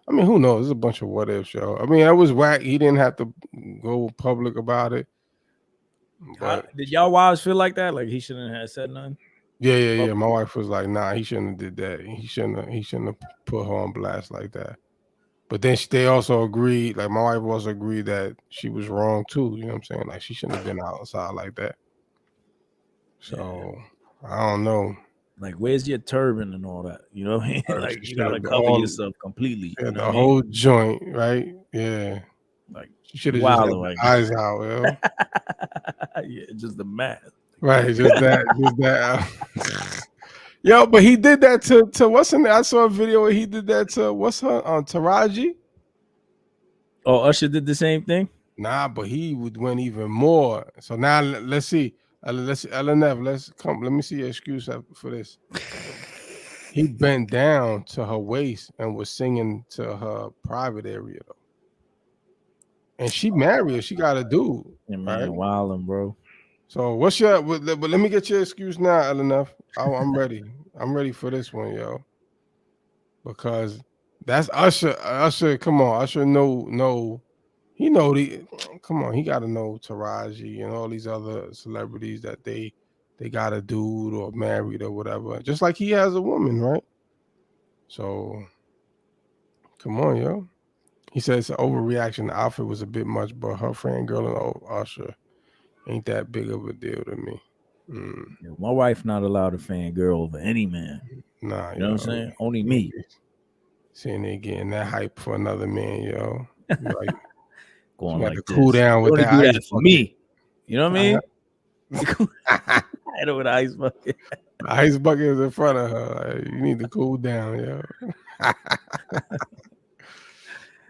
I mean, who knows? There's a bunch of what ifs, yo. I mean, that was whack. He didn't have to go public about it. But Did y'all wives feel like that? Like he shouldn't have said nothing? yeah. My wife was like, nah, he shouldn't have did that. He shouldn't have put her on blast like that. But then they also agreed, like my wife also agreed that she was wrong too. You know what I'm saying? Like she shouldn't have been outside like that. So I don't know. Like, where's your turban and all that? You know what I mean? Like you gotta cover yourself completely. Yeah, You know the what whole I mean? joint, right? Yeah. Like she should have just had like the eyes out, yo. yeah, just the mask. Right, just that. Yo, but he did that to what's in there? I saw a video where he did that to what's her Taraji. Oh, Usher did the same thing. Nah, but he went even more. So now let's see. Let's LNF. Let's come. Let me see your excuse for this. He bent down to her waist and was singing to her private area though. And she married. She got a dude. Yeah, man, right? wildin', bro. So what's your? But let me get your excuse now, LNF. I'm ready. I'm ready for this one, yo. Because that's Usher. Usher, come on. Usher no. He know come on, he gotta know Taraji and all these other celebrities that they got a dude or married or whatever. Just like he has a woman, right? So come on, yo. He says it's an overreaction. The outfit was a bit much, but her fangirl and Usher ain't that big of a deal to me. Yeah, my wife not allowed to fangirl over any man. Nah, you know what I'm saying? Only me. Seeing they getting that hype for another man, yo. Like going like this. Cool down with that. Do that for me. You know what I mean? I know what ice bucket. The ice bucket is in front of her. Like, you need to cool down, yo.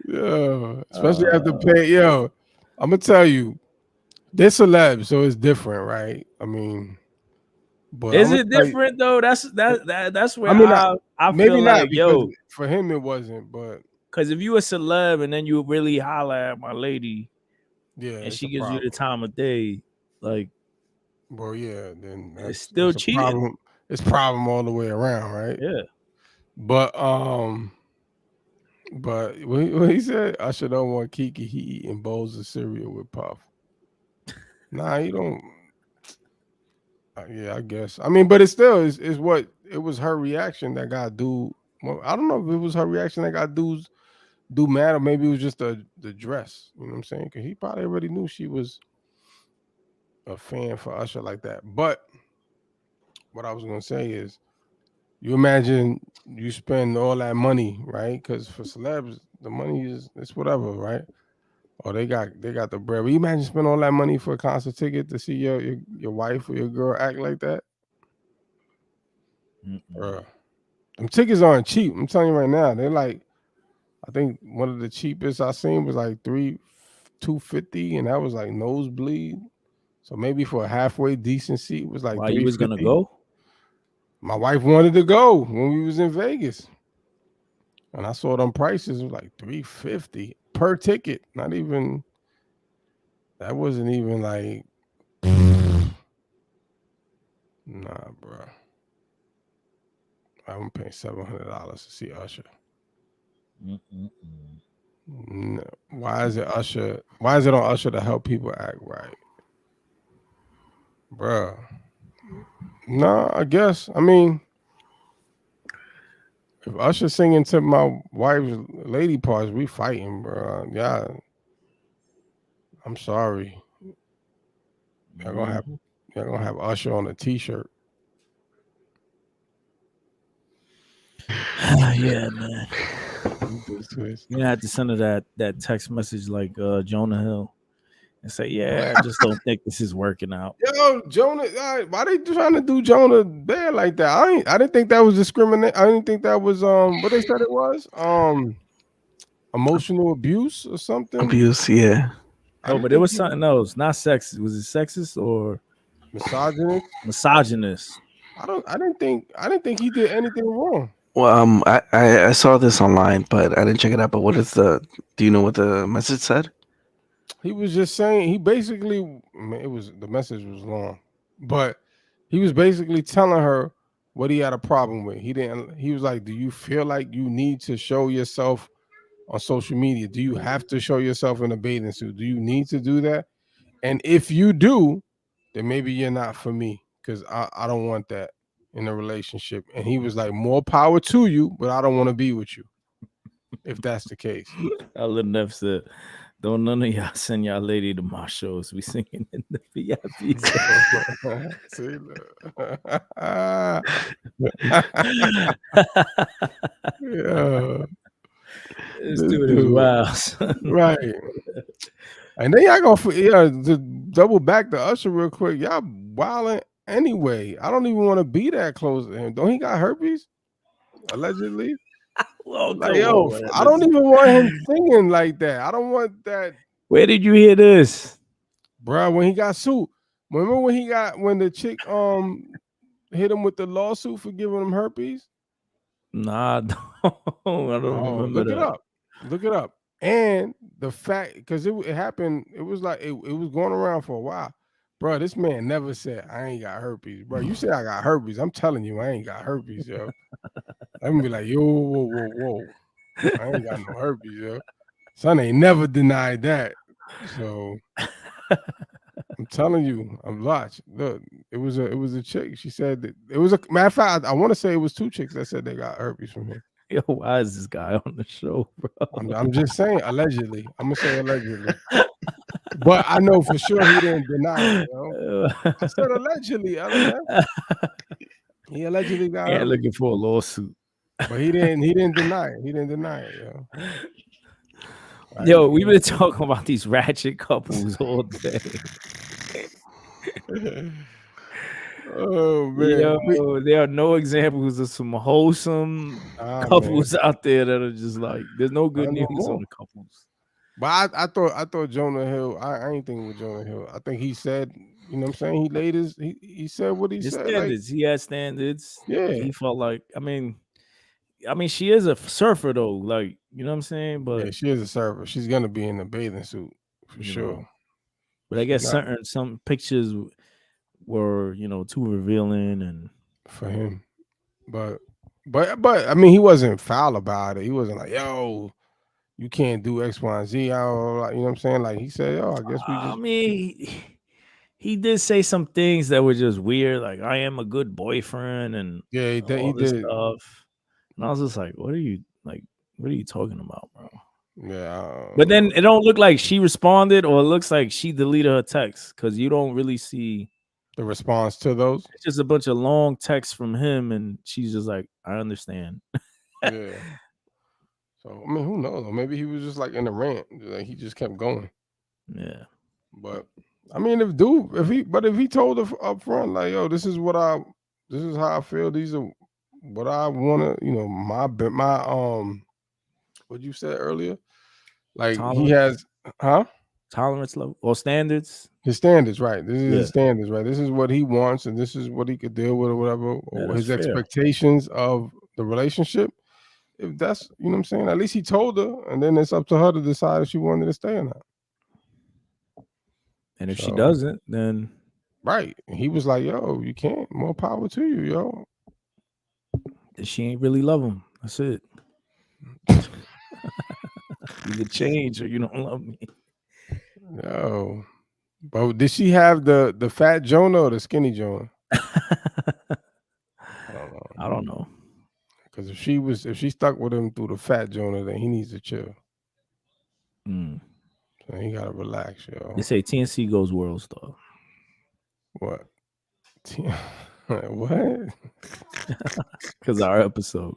Yo, especially after pay. Yo, I'm gonna tell you, they're celebs, so it's different, right? I mean, but is it different though? That's where I maybe feel not like, because for him it wasn't, but because if you a celeb and then you really holler at my lady, yeah, and she gives you the time of day, like, well, yeah, then it's still cheating. Problem. It's problem all the way around, right? Yeah, but what he said, I should don't want Kiki. He eating bowls of cereal with Puff. Nah, you don't. Yeah, I guess. I mean, but it still is what it was her reaction that got dude. Well, I don't know if it was her reaction that got dudes do mad, or maybe it was just the dress. You know what I'm saying? Because he probably already knew she was a fan for Usher like that. But what I was gonna say is, you imagine you spend all that money, right? Because for celebs, the money it's whatever, right? Or they got the bread. But you imagine spending all that money for a concert ticket to see your wife or your girl act like that? Them tickets aren't cheap. I'm telling you right now. They're like, I think one of the cheapest I seen was like $250, and that was like nosebleed. So maybe for a halfway decent seat was like. Why you was gonna go? My wife wanted to go when we was in Vegas, and I saw them prices. It was like $350 per ticket. Not even. That wasn't even like. Nah, bro. I'm paying $700 to see Usher. No. Why is it Usher? Why is it on Usher to help people act right, bro? No, I guess. I mean, if Usher singing to my wife's lady parts, we fighting, bro. Yeah, I'm sorry. Y'all gonna have Usher on a T-shirt. Yeah, man. You had to send her that text message like Jonah Hill and say, yeah, I just don't think this is working out. Yo, Jonah, why they trying to do Jonah bad like that? I didn't think that was discriminate. I didn't think that was what they said it was. Emotional abuse or something. Abuse, yeah. Oh, but it was something else, not sexist. Was it sexist or misogynist? Misogynist. I didn't think he did anything wrong. Well, I saw this online, but I didn't check it out. But do you know what the message said? He was just saying, the message was long, but he was basically telling her what he had a problem with. He was like, do you feel like you need to show yourself on social media? Do you have to show yourself in a bathing suit? Do you need to do that? And if you do, then maybe you're not for me, because I don't want that in a relationship. And he was like, more power to you, but I don't want to be with you if that's the case. I'll Neff said, don't none of y'all send y'all lady to my shows. We singing in the VIP. Yeah. This dude is wild. Right. And then y'all gonna to double back to Usher real quick. Y'all wilding anyway. I don't even want to be that close to him. Don't he got herpes? Allegedly. Well, Like, yo, I don't even want him singing like that. I don't want that. Where did you hear this, Bro, when he got sued. Remember when the chick hit him with the lawsuit for giving him herpes? Nah, I don't remember that. Look it up. And the fact, because it happened, it was like it was going around for a while. Bro, this man never said I ain't got herpes. Bro, you say I got herpes. I'm telling you, I ain't got herpes, yo. I'm gonna be like, yo, whoa. I ain't got no herpes, yo. Son ain't never denied that. So I'm telling you, I'm watched. Look, it was a chick. She said that it was a matter of fact. I want to say it was 2 chicks that said they got herpes from him. Yo, why is this guy on the show, bro? I'm just saying, allegedly. I'm gonna say allegedly, but I know for sure he didn't deny it. Yo. I said allegedly. He allegedly got herpes. Looking for a lawsuit, but he didn't deny it. He didn't deny it, yo. Yo, we've been talking about these ratchet couples all day. Oh man, yo, there are no examples of some wholesome couples out there that are just like there's no good news on the couples. But I thought Jonah Hill. I ain't thinking with Jonah Hill. I think he said, you know what I'm saying? He laid he said what he said. Standards. He had standards. Yeah. He felt like I mean, she is a surfer though. Like, you know what I'm saying? But yeah, she is a surfer. She's gonna be in a bathing suit for sure. But I guess some pictures were, too revealing and for him. But I mean, he wasn't foul about it. He wasn't like, yo, you can't do X, Y, and Z. You know what I'm saying? Like he said, yo, I guess we just. I mean, he did say some things that were just weird, like I am a good boyfriend and he this did stuff. And I was just like, what are you talking about, bro? Yeah. But then it don't look like she responded, or it looks like she deleted her text because you don't really see the response to those. It's just a bunch of long texts from him, and she's just like, I understand. Yeah. So I mean, who knows? Maybe he was just like in a rant. Like he just kept going. Yeah. But I mean, if he told her up front, like, yo, this is how I feel. These are what I want to, my what you said earlier. Like tolerance. He has, tolerance level or standards. His standards, right? This is his standards, right? This is what he wants, and this is what he could deal with, or whatever, or his expectations of the relationship. If that's, you know what I'm saying, at least he told her, and then it's up to her to decide if she wanted to stay or not. And if she doesn't, then right. He was like, yo, you can't. More power to you, yo. She ain't really love him. That's it. Either change or you don't love me. No. But did she have the fat Jonah or the skinny Jonah? I don't know. Because if she stuck with him through the fat Jonah, then he needs to chill. So he gotta relax, yo. They say TNC goes world star. What? What? Because our episode.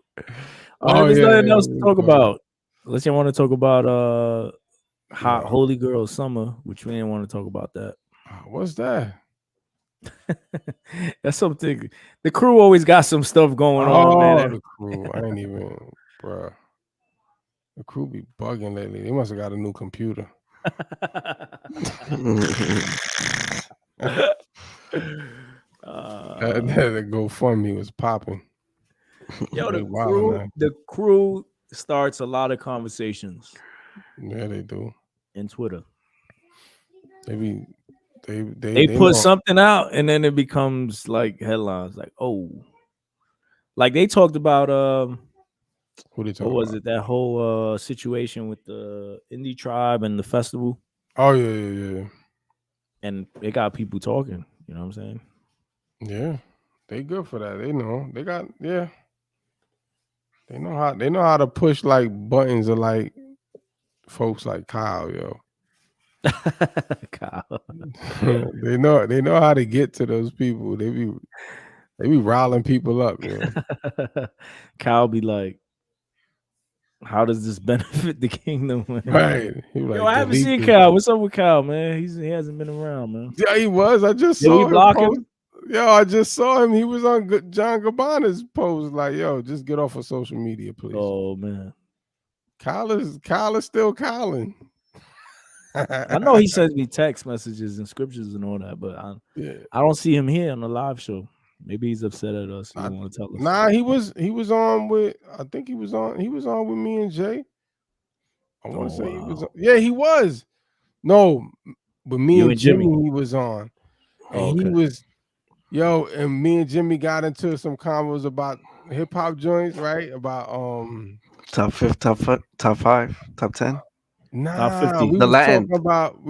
There's nothing else to talk about. Unless you want to talk about Hot Holy Girl Summer, which we didn't want to talk about that. What's that? That's something. The crew always got some stuff going on, man. The crew. I ain't even, bro. The crew be bugging lately. They must have got a new computer. The GoFundMe was popping. Yo, the crew starts a lot of conversations. Yeah, they do. In Twitter. They put something out and then it becomes like headlines, like, oh. Like they talked about what was it? That whole situation with the indie tribe and the festival. Oh yeah. And it got people talking, you know what I'm saying? Yeah. They good for that. They know. They got They know how to push like buttons of like folks like Kyle, yo. Kyle. they know how to get to those people. They be riling people up, yo. Kyle be like, how does this benefit the kingdom? Right. Yo, I haven't seen Kyle. What's up with Kyle, man? He hasn't been around, man. Yeah, he was. I just saw him. Yo, I just saw him. He was on John Gabbana's post. Like, yo, just get off of social media, please. Oh man, Kyle is still Kyling. I know he sends me text messages and scriptures and all that, but I don't see him here on the live show. Maybe he's upset at us. He don't want to tell us. Nah, he was on with. I think he was on with me and Jay. I want to say he was. Yeah, he was. No, but me and Jimmy, he was on, and he was. Yo, and me and Jimmy got into some combos about hip hop joints, right? About top 5, top 10. Nah, top 50. we The was Latin. talking about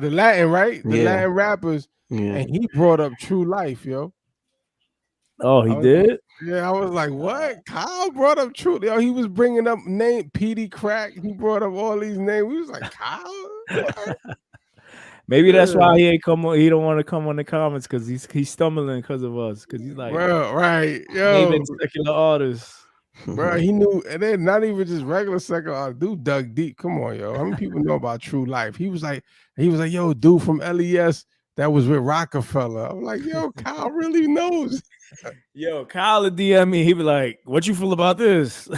the Latin, right? The Latin rappers, and he brought up True Life, yo. Oh, he did? Yeah, I was like, what? Kyle brought up True. Yo, he was bringing up name Petey Crack. He brought up all these names. We was like, Kyle. What? Maybe that's why he ain't come on. He don't want to come on the comments because he's stumbling because of us. Because he's like, bro, right, yo, naming secular artists. Bro, he knew, and then not even just regular secular artists. Dude dug deep. Come on, yo. How many people know about True Life? He was like, yo, dude from LES that was with Rockefeller. I'm like, yo, Kyle really knows. Yo, Kyle would DM me. He'd be like, "What you feel about this?"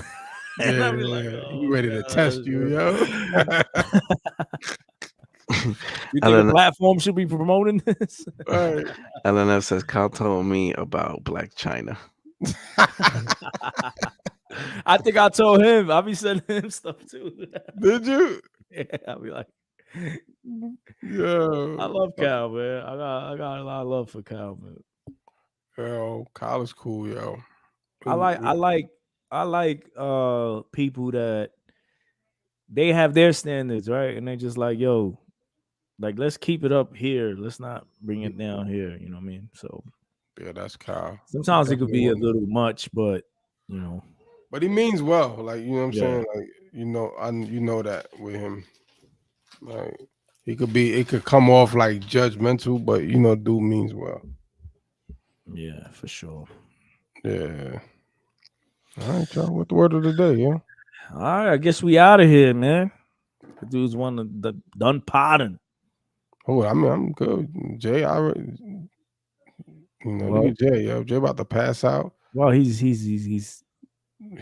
And Yeah, I'd be like, he ready to test you, yo. You think a platform should be promoting this? Right. LNF says Kyle told me about Black China. I think I told him. I'll be sending him stuff too. Did you? Yeah, I'll be like, yo, I love Kyle, man. I got a lot of love for Kyle, man. Yo, Kyle is cool, yo. I like people that they have their standards, right? And they just like, yo, like let's keep it up here. Let's not bring it down here. You know what I mean? So yeah, that's Kyle. Sometimes it could be a little much, but you know. But he means well, like you know what I'm saying. Like you know that with him, like it could come off like judgmental, but you know, dude means well. Yeah, for sure. Yeah. All right, y'all. What the word of the day, yeah? All right, I guess we out of here, man. The dude's one of the done potting. Oh, I mean, I'm good. Jay, look at Jay, yo. Jay about to pass out. Well, he's he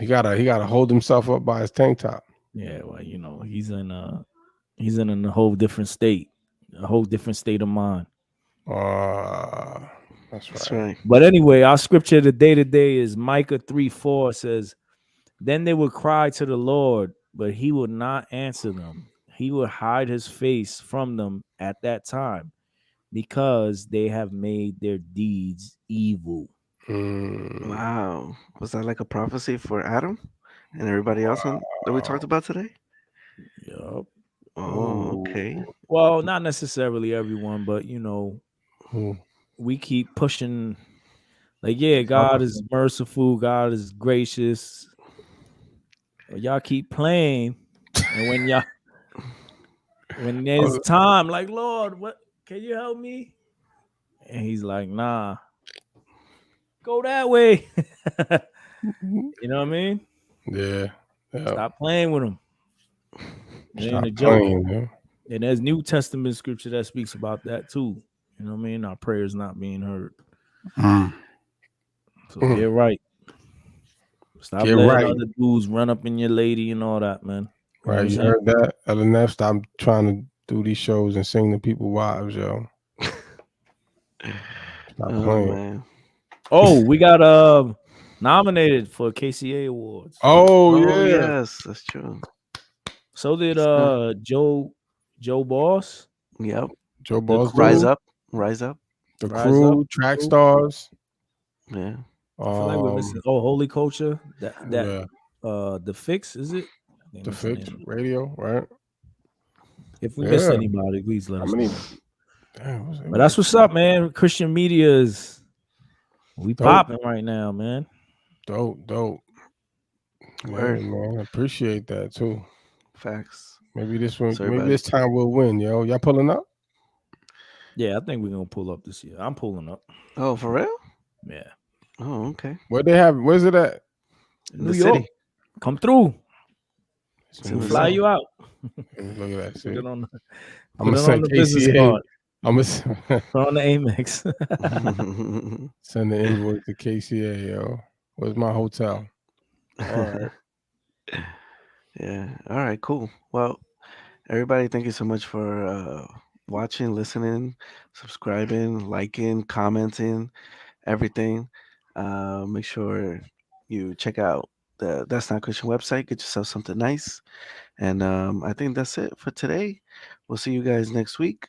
gotta hold himself up by his tank top. Yeah, well, you know, he's in a whole different state, a whole different state of mind. That's right. But anyway, our scripture today is Micah 3:4 says, "Then they would cry to the Lord, but he would not answer them. He would hide his face from them at that time, because they have made their deeds evil." Wow. Was that like a prophecy for Adam and everybody else that we talked about today? Yep. Oh, okay. Well, not necessarily everyone, but you know, we keep pushing. Like, yeah, God is merciful. God is gracious. But y'all keep playing, and when there's time, like, Lord, what can you help me? And he's like, nah, go that way. You know what I mean? Yeah. Stop playing with him. Stop playing, man. And there's New Testament scripture that speaks about that too. You know what I mean? Our prayers not being heard. So get right. Stop letting other dudes run up in your lady and all that, man. Right, you heard that? LNF, stop trying to do these shows and sing to people's wives, yo. Stop playing. Man. Oh, we got nominated for KCA Awards. Oh yeah, yes, that's true. So did Joe Boss. Yep. Joe Boss. Rise up. The Crew, Track Stars. Yeah. I feel like we're missing. Oh, Holy Culture. The Fix, is it? The Fix Radio, right? If we miss anybody, please let us know. But that's what's up, man. Christian media is popping right now, man. Dope. Word. Yeah, man. I appreciate that too. Facts. Maybe this time we'll win, yo. Y'all pulling up? Yeah, I think we're gonna pull up this year. I'm pulling up. Oh, for real? Yeah. Oh, okay. Where's it at? New York. City. Come through. So fly you out. Look at that. Put it on I'm gonna send the business card. I'm gonna On the Amex. send the invoice to KCA, yo. Where's my hotel? All right. Yeah. All right. Cool. Well, everybody, thank you so much for watching, listening, subscribing, liking, commenting, everything. Make sure you check out the That's Not Christian website. Get yourself something nice. And I think that's it for today. We'll see you guys next week.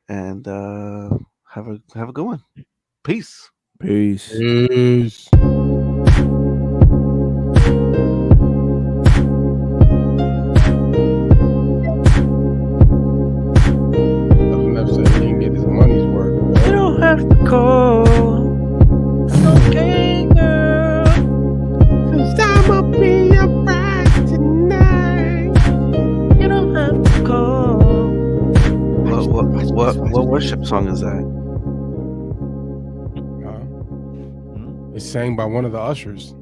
And have a good one. Peace. Peace. Peace. Enough said he didn't get his money's worth. You don't have to call. It's okay, girl. 'Cause I'ma be alright tonight. You don't have to call. What worship song is that? It's sang by one of the ushers.